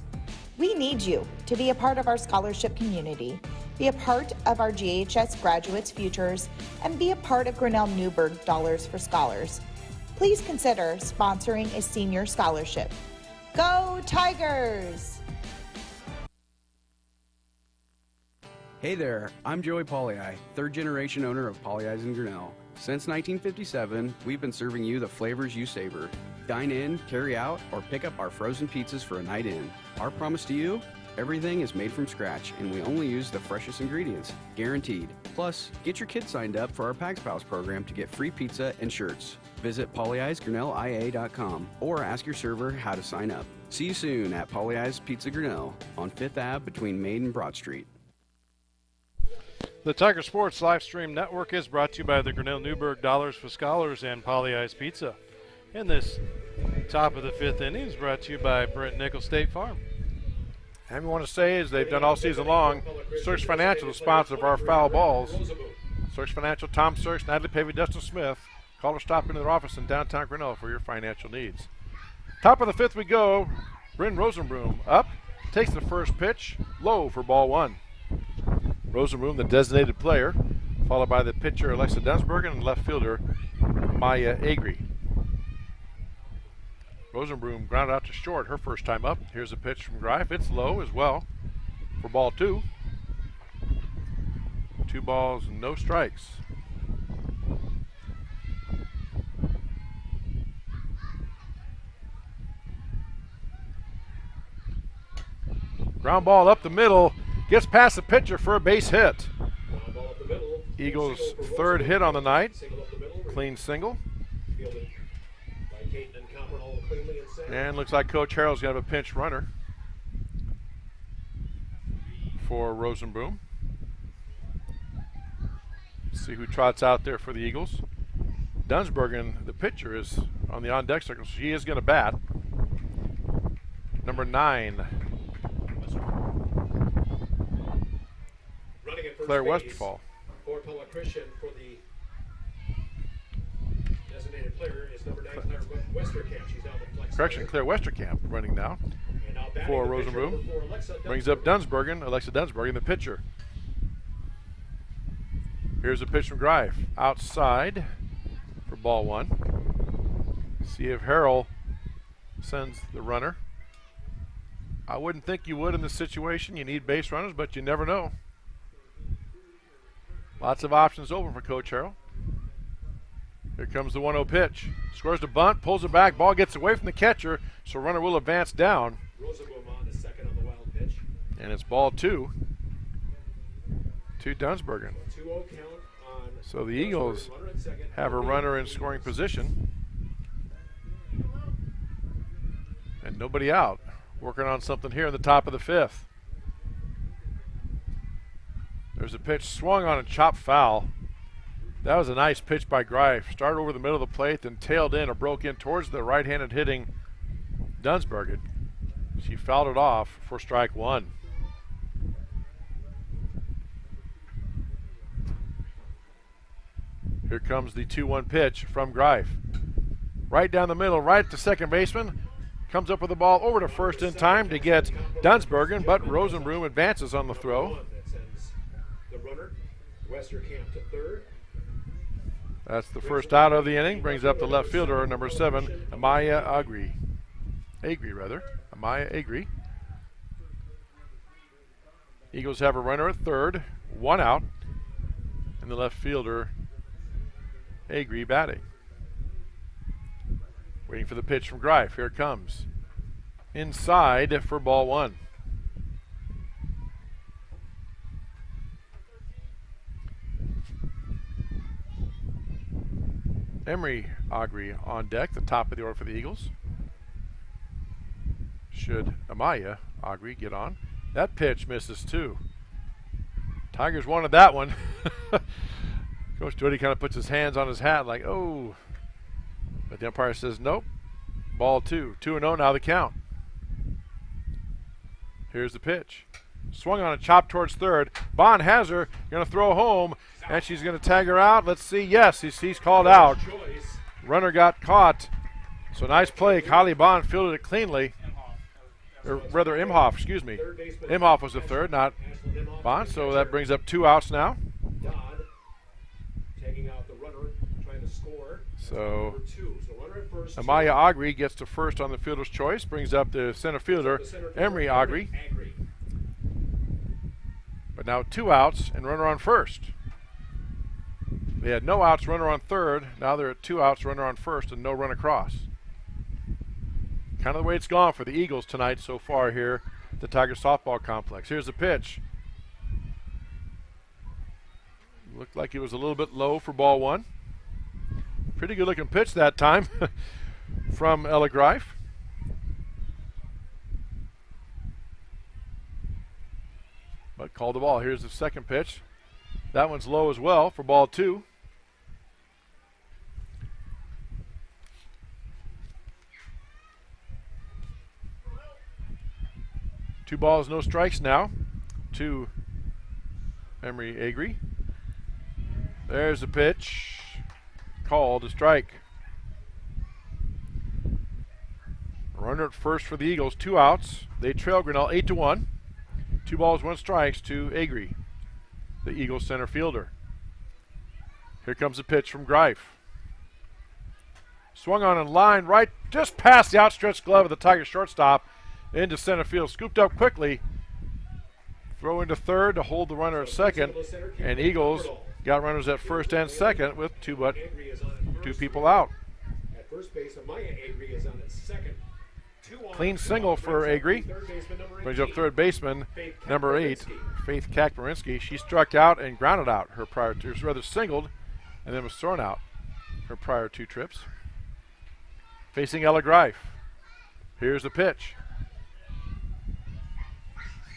We need you to be a part of our scholarship community, be a part of our GHS graduates' futures, and be a part of Grinnell Newberg Dollars for Scholars. Please consider sponsoring a senior scholarship. Go Tigers! Hey there, I'm Joey Pollei, third generation owner of Polley's in Grinnell. Since 1957, we've been serving you the flavors you savor. Dine in, carry out, or pick up our frozen pizzas for a night in. Our promise to you? Everything is made from scratch, and we only use the freshest ingredients, guaranteed. Plus, get your kids signed up for our Pags Pals program to get free pizza and shirts. Visit polleisgrinnellia.com or ask your server how to sign up. See you soon at Polley's Pizza Grinnell on 5th Ave between Main and Broad Street. The Tiger Sports live stream network is brought to you by the Grinnell Newberg Dollars for Scholars and Polley's Pizza. And this top of the fifth inning is brought to you by Brent Nickel State Farm. And we want to say, as they've done all season long, Search Financial is the sponsor of our foul balls. Search Financial, Tom Search, Natalie Pavey, Dustin Smith. Call or stop into their office in downtown Grinnell for your financial needs. Top of the fifth we go. Bryn Rosenbloom up, takes the first pitch, low for ball one. Rosenbloom, the designated player, followed by the pitcher Alexa Dunsbergen and left fielder Maya Agri. Rosenbloom grounded out to short her first time up. Here's a pitch from Greif. It's low as well for ball two. 2 balls, no strikes. Ground ball up the middle. Gets past the pitcher for a base hit. Eagles' third hit on the night. Clean single. And looks like Coach Harrell's going to have a pinch runner for Rosenbloom. See who trots out there for the Eagles. Dunsbergen, the pitcher, is on the on-deck circle, so he is going to bat. Number 9. Claire Westerfall. For Pella Christian, for the designated player is number 9, Claire Westerkamp. She's now the flex. Correction, Claire Westerkamp running now for Rosenbloom. Brings up Dunsbergen, Alexa Dunsbergen, the pitcher. Here's a pitch from Greif. Outside for ball one. See if Harrell sends the runner. I wouldn't think you would in this situation. You need base runners, but you never know. Lots of options open for Coach Harrell. Here comes the 1-0 pitch. Scores the bunt, pulls it back. Ball gets away from the catcher, so runner will advance down. Rosenbloom on the second on the wild pitch. And it's ball 2 to Dunsbergen. 2-0 count on. So the Eagles have a runner in scoring position. And nobody out. Working on something here in the top of the fifth. There's a pitch swung on and chopped foul. That was a nice pitch by Greif. Started over the middle of the plate, then tailed in or broke in towards the right-handed hitting Dunsbergen. She fouled it off for strike one. Here comes the 2-1 pitch from Greif. Right down the middle, right to second baseman. Comes up with the ball over to first in time to get Dunsbergen, but Rosenbloom advances on the throw. The runner, Westerkamp to third. That's the first out of the inning. Brings up the left fielder, number 7, Amaya Agri. Amaya Agri. Eagles have a runner at third, 1 out, and the left fielder, Agri, batting. Waiting for the pitch from Greif. Here it comes. Inside for ball one. Emery Augrey on deck, the top of the order for the Eagles. Should Amaya Augrey get on. That pitch misses too. Tigers wanted that one. Coach Doty kind of puts his hands on his hat like, oh. But the umpire says nope. Ball 2. 2-0 now the count. Here's the pitch. Swung on and chopped towards third. Bond has her. Going to throw home. And she's going to tag her out. Let's see. Yes, he's called out. Runner got caught. So nice play. Kylie Bond fielded it cleanly. Or rather, Imhoff, excuse me. Imhoff was the third, not Bond. So that brings up 2 outs now. Taking out the runner, trying to score. So Runner at first. Amaya Augrey gets to first on the fielder's choice. Brings up the center fielder, Emery Augrey. But now 2 outs and runner on first. They had no outs, runner on third. Now they're at 2 outs, runner on first, and no run across. Kind of the way it's gone for the Eagles tonight so far here at the Tiger softball complex. Here's the pitch. Looked like it was a little bit low for ball 1. Pretty good looking pitch that time from Ella Greif. But called the ball. Here's the second pitch. That one's low as well for ball 2. Two balls, no strikes now to Emery Augrey. There's the pitch. Called a strike. Runner at first for the Eagles, 2 outs. They trail Grinnell 8-1. 2 balls, 1 strikes to Augrey, the Eagles center fielder. Here comes the pitch from Greif. Swung on and line right just past the outstretched glove of the Tiger shortstop into center field. Scooped up quickly. Throw into third to hold the runner at second. And Eagles got runners at first and second with 2 people out. At first base, Amaya Augrey is on at second. Clean single for Augrey. Brings up third baseman, number 8, Faith Kakmarinsky. She struck out and grounded out her prior 2, rather singled, and then was thrown out her prior 2 trips. Facing Ella Greif. Here's the pitch.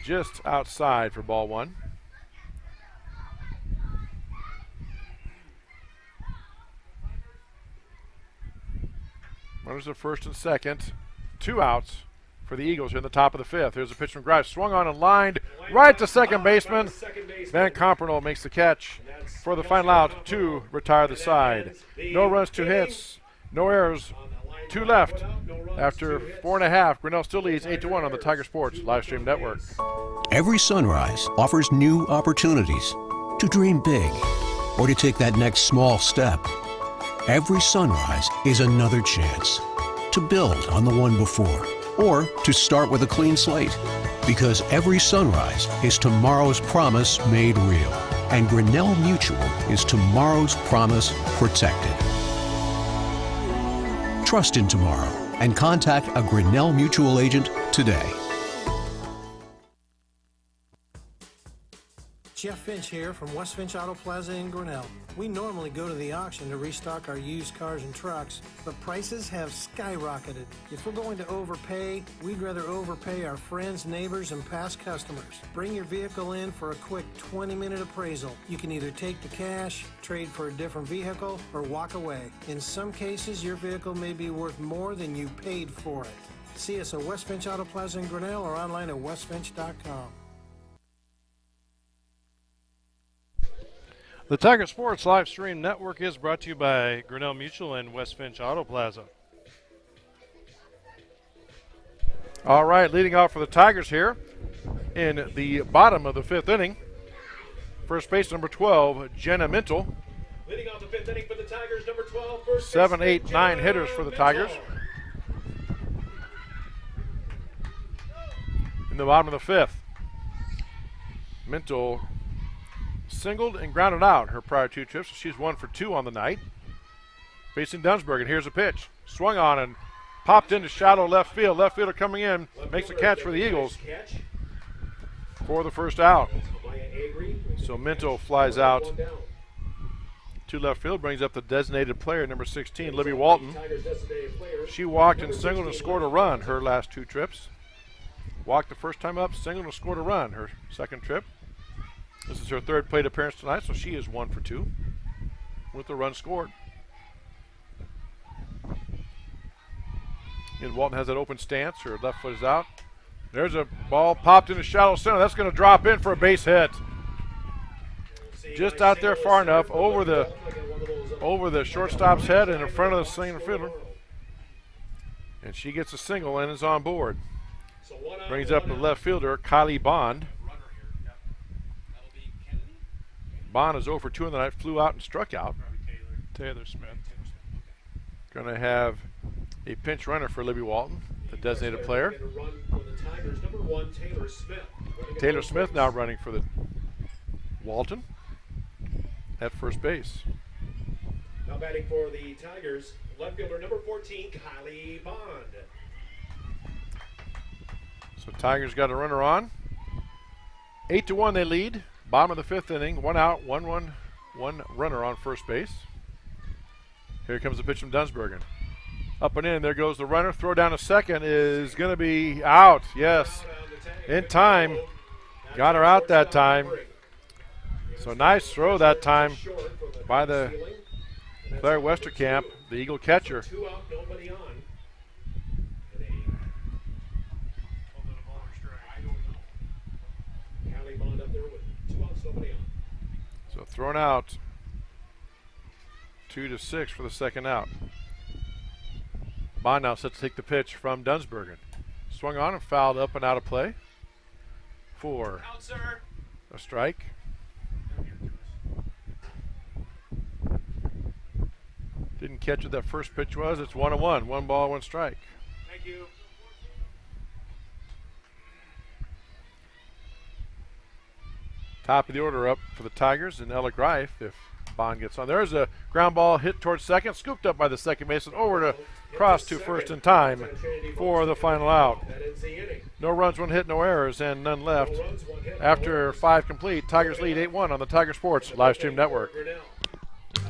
Just outside for ball 1. Runners at first and second. 2 outs for the Eagles here in the top of the 5th. Here's a pitch from Greif. Swung on and lined right to second baseman. Van Compernoll makes the catch for the final out to retire the side. No runs, 2 hits, no errors, 2 left. After 4.5, Grinnell still leads 8-1 on the Tiger Sports live stream network. Every sunrise offers new opportunities to dream big or to take that next small step. Every sunrise is another chance to build on the one before, or to start with a clean slate. Because every sunrise is tomorrow's promise made real. And Grinnell Mutual is tomorrow's promise protected. Trust in tomorrow and contact a Grinnell Mutual agent today. Jeff Finch here from West Finch Auto Plaza in Grinnell. We normally go to the auction to restock our used cars and trucks, but prices have skyrocketed. If we're going to overpay, we'd rather overpay our friends, neighbors, and past customers. Bring your vehicle in for a quick 20-minute appraisal. You can either take the cash, trade for a different vehicle, or walk away. In some cases, your vehicle may be worth more than you paid for it. See us at West Finch Auto Plaza in Grinnell or online at westfinch.com. The Tiger Sports live stream network is brought to you by Grinnell Mutual and West Finch Auto Plaza. All right, leading off for the Tigers here in the bottom of the 5th inning. First base number 12, Jenna Mintel. Leading off the 5th inning for the Tigers, number 12, first 7, 8, 9 hitters for the Tigers. In the bottom of the 5th, Mintel singled and grounded out her prior 2 trips. She's 1 for 2 on the night. Facing Dunsburg, and here's a pitch. Swung on and popped into shallow left field. Left fielder coming in, makes a catch for the Eagles for the first out. So Minto flies out to left field, brings up the designated player, number 16, Libby Walton. She walked and singled and scored a run her last 2 trips. Walked the first time up, singled and scored a run her second trip. This is her 3rd plate appearance tonight, so she is 1 for 2 with the run scored. And Walton has that open stance. Her left foot is out. There's a ball popped into shallow center. That's going to drop in for a base hit. Just out there far enough over the shortstop's head and in front of the center fielder. And she gets a single and is on board. Brings up the left fielder, Kylie Bond. Bond is 0 for 2 in the night, flew out and struck out. Taylor Smith. Going to have a pinch runner for Libby Walton, the designated player. Taylor Smith now running for the Walton at first base. Now batting for the Tigers, left fielder number 14, Kylie Bond. So Tigers got a runner on. 8-1 they lead. Bottom of the 5th inning, 1 out, 1 runner on first base. Here comes the pitch from Dunsbergen. Up and in, there goes the runner. Throw down to second is going to be out. Yes, in time. Got her out that time. So nice throw that time by the Claire Westerkamp, the Eagle catcher. 2 out, nobody on. Kylie Bond up there with 2 outs, nobody on. So thrown out. 2-6 for the second out. Bond now set to take the pitch from Dunsbergen. Swung on and fouled up and out of play for a strike. Didn't catch what that first pitch was. It's 1-1. 1 ball, 1 strike. Thank you. Top of the order up for the Tigers and Ella Greif if Bond gets on. There's a ground ball hit towards second, scooped up by the second baseman, over to cross to first in time for the final out. No runs, 1 hit, no errors, and none left. After 5 complete, Tigers lead 8-1 on the Tiger Sports Live Stream Network.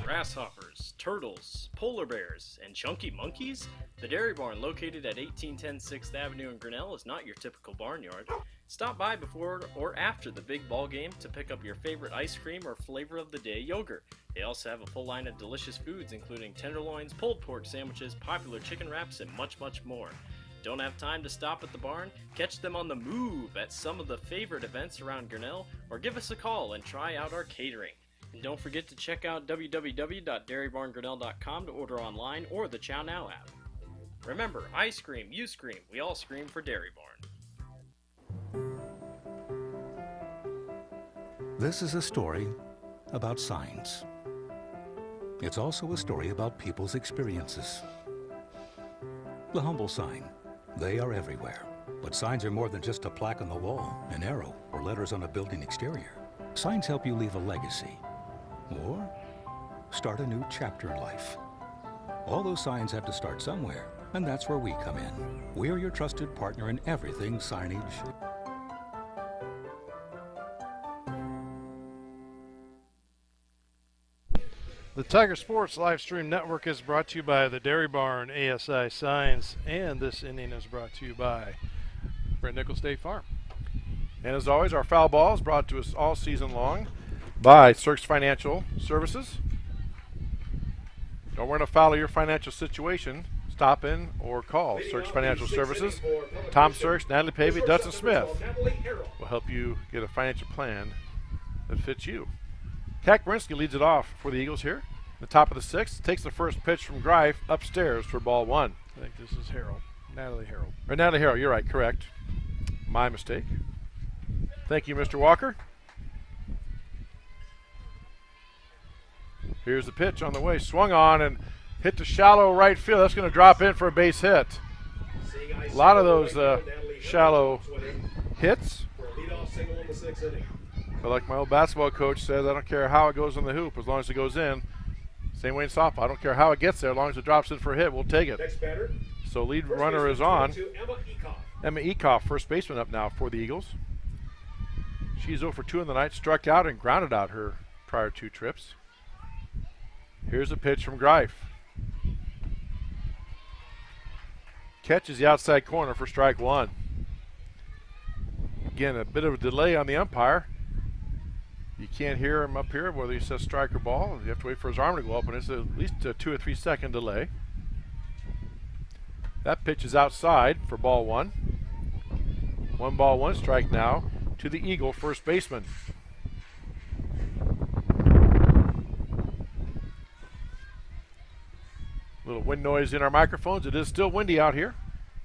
Grasshoppers, turtles, polar bears, and chunky monkeys? The Dairy Barn, located at 1810 6th Avenue in Grinnell, is not your typical barnyard. Stop by before or after the big ball game to pick up your favorite ice cream or flavor of the day yogurt. They also have a full line of delicious foods, including tenderloins, pulled pork sandwiches, popular chicken wraps, and much, much more. Don't have time to stop at the barn? Catch them on the move at some of the favorite events around Grinnell, or give us a call and try out our catering. And don't forget to check out www.dairybarngrinnell.com to order online or the Chow Now app. Remember, I scream, you scream, we all scream for Dairy Barn. This is a story about signs. It's also a story about people's experiences. The humble sign. They are everywhere. But signs are more than just a plaque on the wall, an arrow, or letters on a building exterior. Signs help you leave a legacy or start a new chapter in life. All those signs have to start somewhere, and that's where we come in. We're your trusted partner in everything signage. The Tiger Sports Live Stream Network is brought to you by the Dairy Barn, ASI Signs, and this inning is brought to you by Brent Nicholls State Farm. And as always, our foul ball is brought to us all season long by Cirques Financial Services. Don't run afoul of your financial situation. Stop in or call Cirques Financial Services. Tom Cirques, Natalie Pavey, Dutton Smith will help you get a financial plan that fits you. Kat Brinsky leads it off for the Eagles here. The top of the 6th, takes the first pitch from Greif upstairs for ball 1. I think this is Harold. Natalie Harold. Or Natalie Harold, you're right, correct. My mistake. Thank you, Mr. Walker. Here's the pitch on the way. Swung on and hit to shallow right field. That's going to drop in for a base hit. A lot of those shallow hits. But like my old basketball coach says, I don't care how it goes on the hoop as long as it goes in. Same way in softball. I don't care how it gets there as long as it drops in for a hit. We'll take it. So lead runner is on. Emma Ekoff, first baseman, up now for the Eagles. She's 0 for 2 in the night, struck out and grounded out her prior 2 trips. Here's a pitch from Greif. Catches the outside corner for strike one. Again, a bit of a delay on the umpire. You can't hear him up here whether he says strike or ball. You have to wait for his arm to go up, and it's at least a 2 or 3 second delay. That pitch is outside for ball one. 1 ball, 1 strike now to the Eagle first baseman. Little wind noise in our microphones. It is still windy out here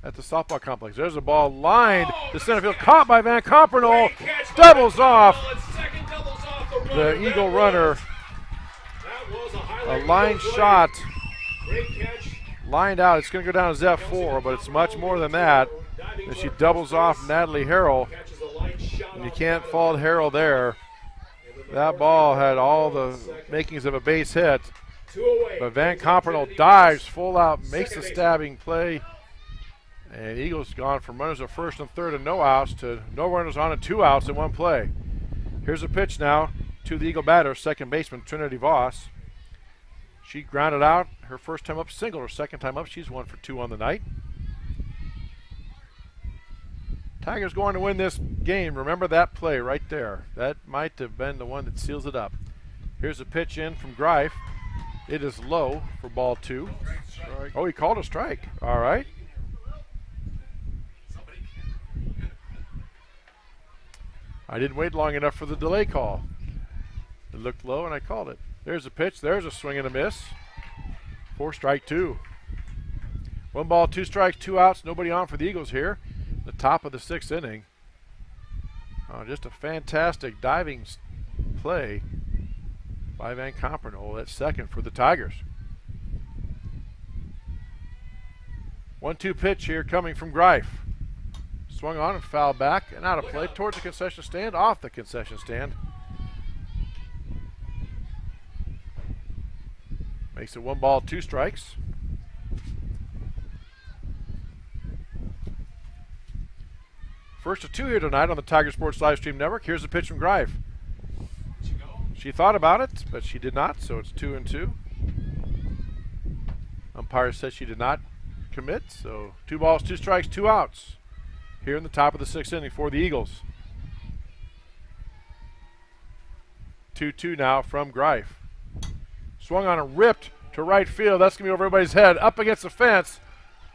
at the softball complex. There's a ball lined to center field, caught by Van Compernoll, doubles off the Eagle runner. A line shot, lined out. It's going to go down as F4, but it's much more than that. And she doubles off Natalie Harrell, and you can't fault Harrell there. That ball had all the makings of a base hit, but Van Compernoll dives full out, makes a stabbing play, and Eagles gone from runners at first and third and no outs to no runners on and 2 outs in 1 play. Here's a pitch now to the Eagle batter, second baseman Trinity Voss. She grounded out her first time up, single her second time up. She's 1 for 2 on the night. Tigers going to win this game. Remember that play right there. That might have been the one that seals it up. Here's a pitch in from Greif. It is low for ball 2. Oh, he called a strike. All right. I didn't wait long enough for the delay call. It looked low and I called it. There's a pitch. There's a swing and a miss for strike 2. 1 ball, 2 strikes, 2 outs. Nobody on for the Eagles here. The top of the 6th inning. Just a fantastic diving play by Van Compernoll at second for the Tigers. 1-2 pitch here coming from Greif. Swung on and fouled back and out of play towards the concession stand, off the concession stand. Makes it 1 ball, 2 strikes. First of 2 here tonight on the Tiger Sports Livestream Network. Here's a pitch from Greif. She thought about it, but she did not, so it's 2-2. Umpire says she did not commit, so 2 balls, 2 strikes, 2 outs here in the top of the 6th inning for the Eagles. 2-2 now from Greif. Swung on and ripped to right field. That's going to be over everybody's head. Up against the fence.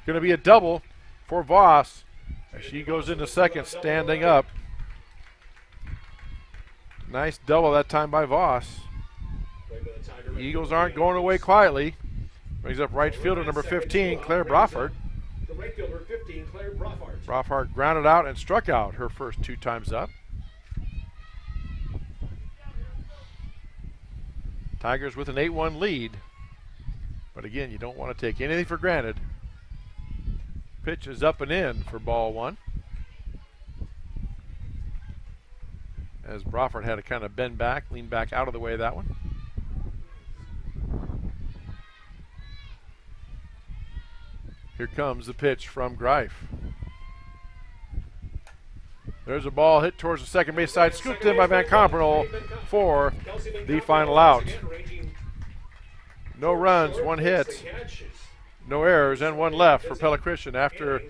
Going to be a double for Voss as she goes into second, standing up. Nice double that time by Voss. The Eagles aren't going away quietly. Brings up right fielder number 15, Claire Broffard. The right fielder 15, Claire Broffard. Broffard grounded out and struck out her first 2 times up. Tigers with an 8-1 lead. But again, you don't want to take anything for granted. Pitch is up and in for ball 1. As Broffard had to kind of bend back, lean back out of the way of that one. Here comes the pitch from Greif. There's a ball hit towards the second base side, scooped in by Van Compernoll for the final out. No runs, 1 hit, no errors, and 1 left for Pella Christian after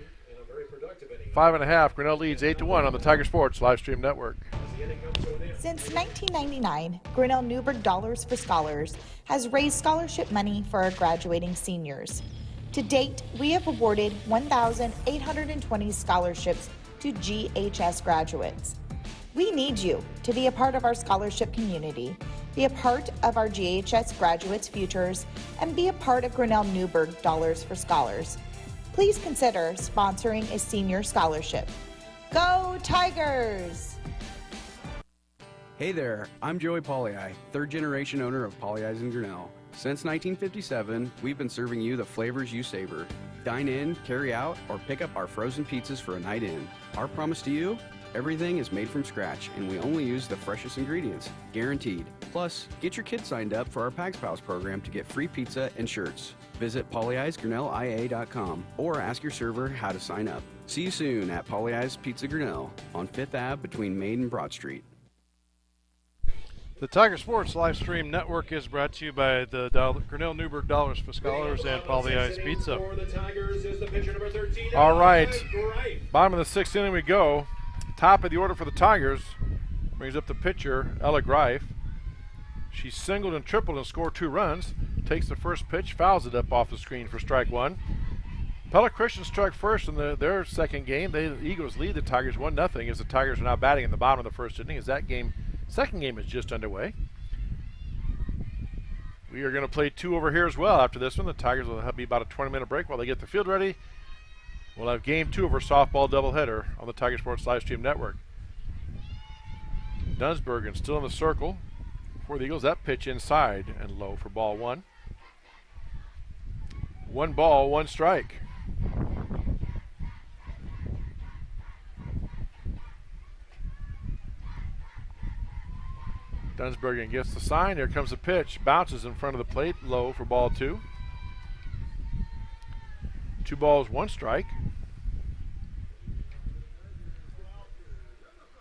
5.5. Grinnell leads 8-1 on the Tiger Sports Livestream Network. Since 1999, Grinnell Newberg Dollars for Scholars has raised scholarship money for our graduating seniors. To date, we have awarded 1,820 scholarships to GHS graduates. We need you to be a part of our scholarship community, be a part of our GHS graduates' futures, and be a part of Grinnell Newberg Dollars for Scholars. Please consider sponsoring a senior scholarship. Go Tigers! Hey there, I'm Joey Pollei, 3rd generation owner of Polley's in Grinnell. Since 1957, we've been serving you the flavors you savor. Dine in, carry out, or pick up our frozen pizzas for a night in. Our promise to you? Everything is made from scratch, and we only use the freshest ingredients, guaranteed. Plus, get your kids signed up for our Pags Pals program to get free pizza and shirts. Visit Polley'sGrinnellIA.com or ask your server how to sign up. See you soon at Polley's Pizza Grinnell on 5th Ave between Main and Broad Street. The Tiger Sports live stream network is brought to you by the Grinnell Newberg Dollars for Scholars and Polly Ice Pizza. All right, bottom of the 6th inning we go. Top of the order for the Tigers. Brings up the pitcher, Ella Greif. She singled and tripled and scored 2 runs. Takes the first pitch, fouls it up off the screen for strike 1. Pella Christian struck first in their second game. The Eagles lead the Tigers 1-0 as the Tigers are now batting in the bottom of the 1st inning as that second game is just underway. We are going to play 2 over here as well after this one. The Tigers will be about a 20-minute break while they get the field ready. We'll have game 2 of our softball doubleheader on the Tiger Sports live stream network. Dunsbergen still in the circle for the Eagles. That pitch inside and low for ball 1. 1 ball, 1 strike. Dunsbergen gets the sign. Here comes the pitch. Bounces in front of the plate. Low for ball 2. 2 balls, 1 strike.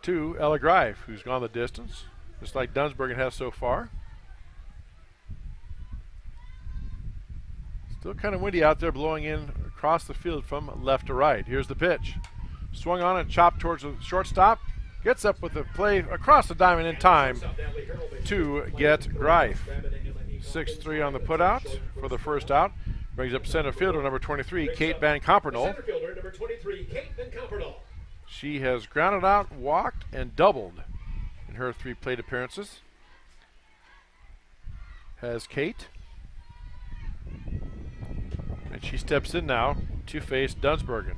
2, Ella Greif, who's gone the distance, just like Dunsbergen has so far. Still kind of windy out there, blowing in across the field from left to right. Here's the pitch. Swung on and chopped towards the shortstop. Gets up with the play across the diamond in time to get Greif. 6-3 on the putout for the first out. Brings up center fielder number 23, Kate Van Compernol. She has grounded out, walked, and doubled in her 3 plate appearances. Has Kate. And she steps in now to face Dunsbergen.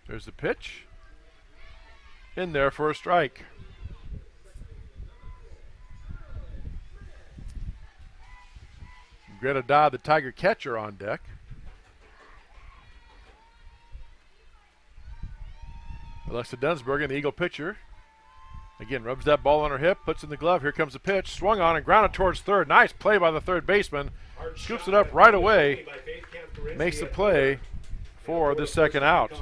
There's the pitch. In there for a strike. Greta Dodd, the Tiger catcher, on deck. Alexa Dunsbergen, the Eagle pitcher. Again, rubs that ball on her hip, puts in the glove. Here comes the pitch. Swung on and grounded towards third. Nice play by the third baseman. Scoops it up right away. Makes the play for the second out.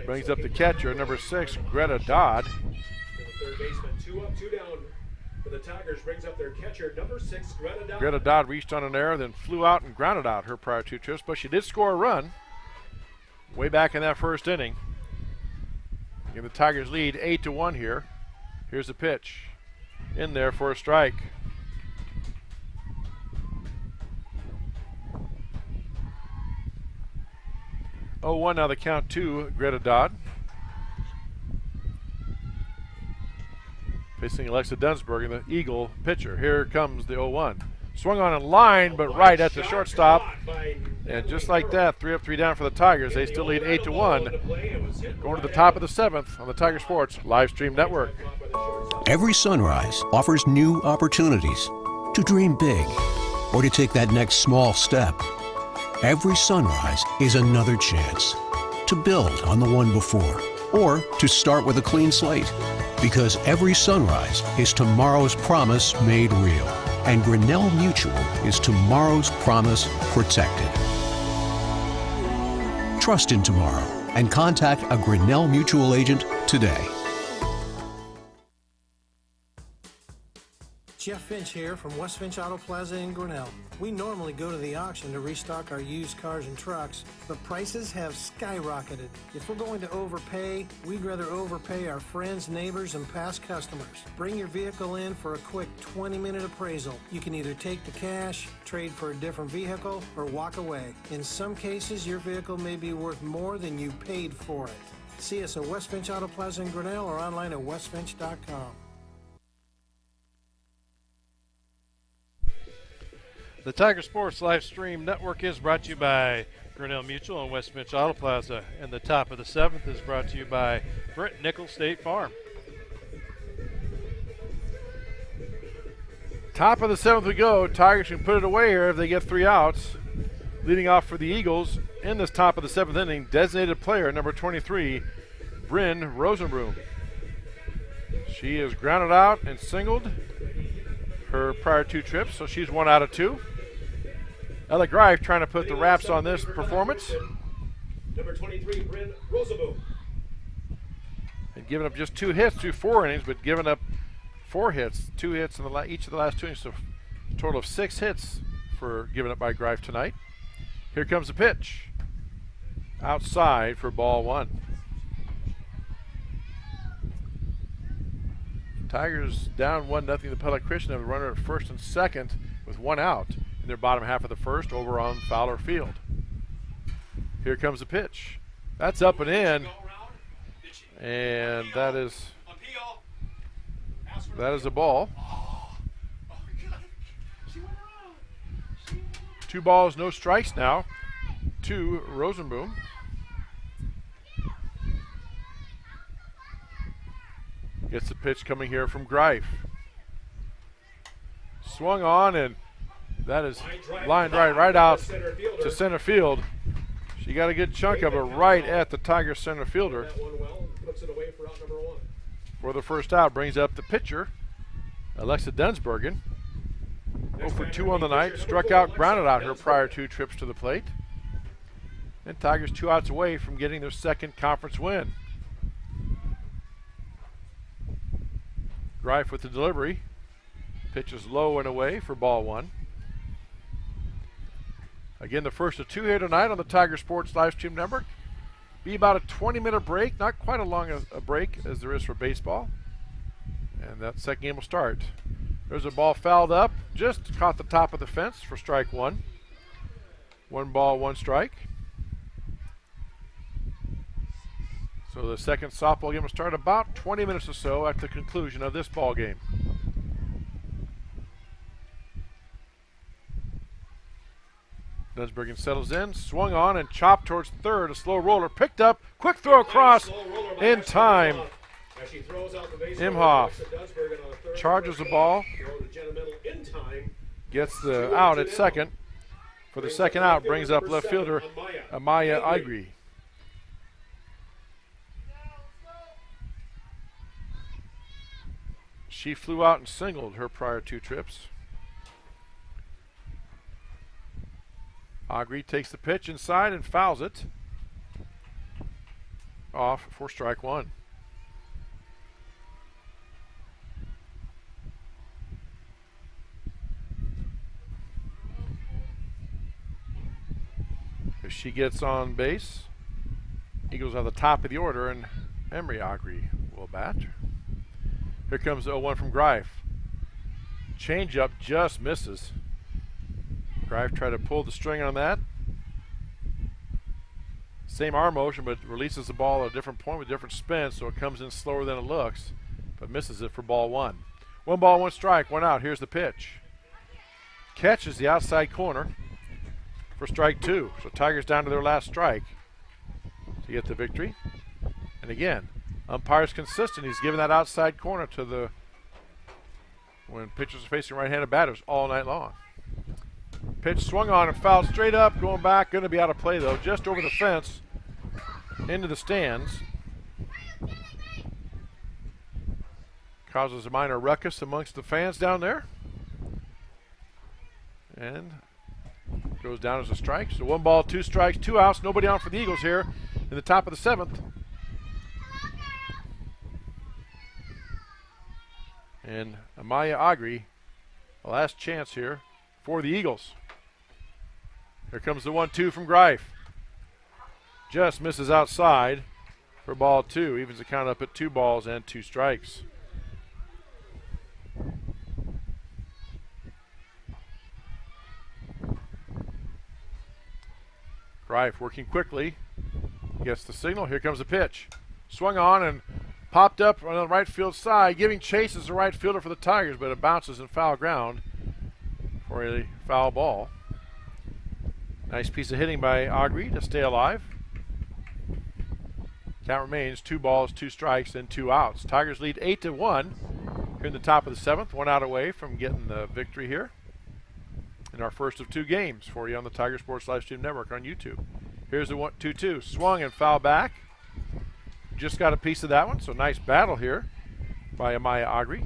Brings up the catcher, number 6, Greta Dodd. Third baseman, 2 up, 2 down for the Tigers. Brings up their catcher, number 6, Greta Dodd. Greta Dodd reached on an error, then flew out and grounded out her prior 2 trips, but she did score a run way back in that 1st inning. Give the Tigers lead 8-1 here. Here's the pitch. In there for a strike. Oh, 1 now the count to Greta Dodd. Facing Alexa Dunsbergen, the Eagle pitcher. Here comes the 0-1. Swung on in line, but right at the shortstop. And just like that, 3 up, 3 down for the Tigers. They still lead 8-1. Going to the top of the 7th on the Tiger Sports live stream network. Every sunrise offers new opportunities to dream big or to take that next small step. Every sunrise is another chance to build on the one before or to start with a clean slate. Because every sunrise is tomorrow's promise made real. And Grinnell Mutual is tomorrow's promise protected. Trust in tomorrow and contact a Grinnell Mutual agent today. Jeff Finch here from West Finch Auto Plaza in Grinnell. We normally go to the auction to restock our used cars and trucks, but prices have skyrocketed. If we're going to overpay, we'd rather overpay our friends, neighbors, and past customers. Bring your vehicle in for a quick 20-minute appraisal. You can either take the cash, trade for a different vehicle, or walk away. In some cases, your vehicle may be worth more than you paid for it. See us at West Finch Auto Plaza in Grinnell or online at westfinch.com. The Tiger Sports live stream network is brought to you by Grinnell Mutual and West Finch Auto Plaza. And the top of the 7th is brought to you by Brent Nickel State Farm. Top of the 7th we go. Tigers can put it away here if they get 3 outs. Leading off for the Eagles in this top of the 7th inning, designated player number 23, Bryn Rosenbroom. She is grounded out and singled her prior 2 trips, so she's 1 out of 2. Ella Greif trying to put the wraps on this performance. Number 23, Bryn Rosenbroom. And given up just 2 hits through 4 innings, but given up 4 hits, 2 hits in each of the last 2 innings, so a total of 6 hits for given up by Greif tonight. Here comes the pitch. Outside for ball 1. Tigers down 1-0 to Pella Christian, have a runner at first and second with 1 out in their bottom half of the first over on Fowler Field. Here comes the pitch. That's up and in, and that is a ball. 2 balls, no strikes now to Rosenboom. Gets the pitch coming here from Greif. Swung on, and that is line drive right out to center field. She got a good chunk of it right at the Tiger center fielder. For the first out, brings up the pitcher, Alexa Dunsbergen. 0 for 2 on the night, struck out, grounded out her prior 2 trips to the plate. And Tigers 2 outs away from getting their second conference win. Greif with the delivery. Pitch is low and away for ball 1. Again, the first of 2 here tonight on the Tiger Sports Livestream Network. Be about a 20-minute break, not quite as long a break as there is for baseball. And that second game will start. There's a ball fouled up, just caught the top of the fence for strike 1. 1 ball, 1 strike. So the second softball game will start about 20 minutes or so at the conclusion of this ball game. Dunsbergen settles in, swung on and chopped towards third. A slow roller picked up, quick throw across in time. Imhoff charges the ball, gets the out at second. For the second out, brings up left fielder Amaya Igri. She flew out and singled her prior 2 trips. Agri takes the pitch inside and fouls it off for strike 1. If she gets on base, Eagles are the top of the order, and Emery Agri will bat. Here comes the 0-1 from Greif. Changeup just misses. Greif tried to pull the string on that. Same arm motion, but releases the ball at a different point with different spin, so it comes in slower than it looks, but misses it for ball 1. 1 ball, 1 strike, 1 out. Here's the pitch. Catches the outside corner for strike 2. So Tigers down to their last strike to get the victory. And again, umpire's consistent. He's given that outside corner to when pitchers are facing right-handed batters all night long. Pitch swung on and fouled straight up, going back, going to be out of play though, just over the fence into the stands. Causes a minor ruckus amongst the fans down there. And goes down as a strike. So 1 ball, 2 strikes, 2 outs, nobody on for the Eagles here in the top of the 7th. And Amaya Agri, the last chance here for the Eagles. Here comes the 1-2 from Greif. Just misses outside for ball 2. Evens the count up at 2 balls and 2 strikes. Greif working quickly. Gets the signal. Here comes the pitch. Swung on and popped up on the right field side, giving chase as the right fielder for the Tigers, but it bounces in foul ground for a foul ball. Nice piece of hitting by Agri to stay alive. Count remains 2 balls, 2 strikes, and 2 outs. Tigers lead 8-1 here in the top of the 7th. 1 out away from getting the victory here in our first of 2 games for you on the Tiger Sports Livestream Network on YouTube. Here's the 1-2-2. Swung and foul back. Just got a piece of that one, so nice battle here by Amaya Agri.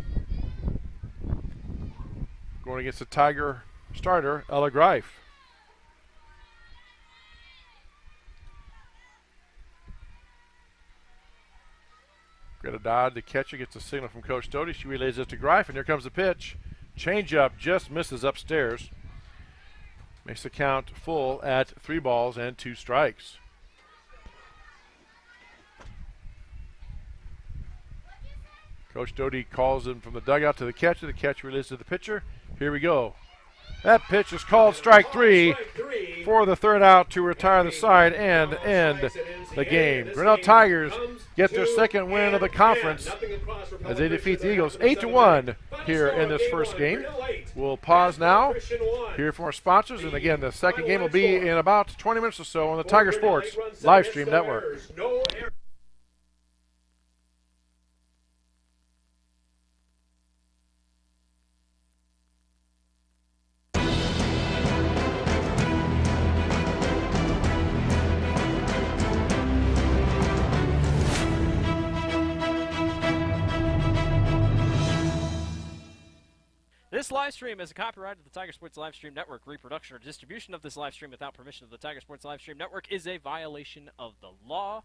Going against the Tiger starter, Ella Greif. Greta Dodd, the catcher, gets a signal from Coach Doty. She relays it to Greif, and here comes the pitch. Changeup just misses upstairs. Makes the count full at 3 balls and 2 strikes. Coach Doty calls him from the dugout to the catcher. The catcher relays to the pitcher. Here we go. That pitch is called strike 3 for the 3rd out to retire the side and end the game. Grinnell Tigers get their 2nd win of the conference as they defeat the Eagles 8-1 here in this first game. We'll pause now, hear from our sponsors, and again, the 2nd game will be in about 20 minutes or so on the Tiger Sports live stream network. This live stream is a copyright of the Tiger Sports Live Stream Network. Reproduction or distribution of this live stream without permission of the Tiger Sports Live Stream Network is a violation of the law.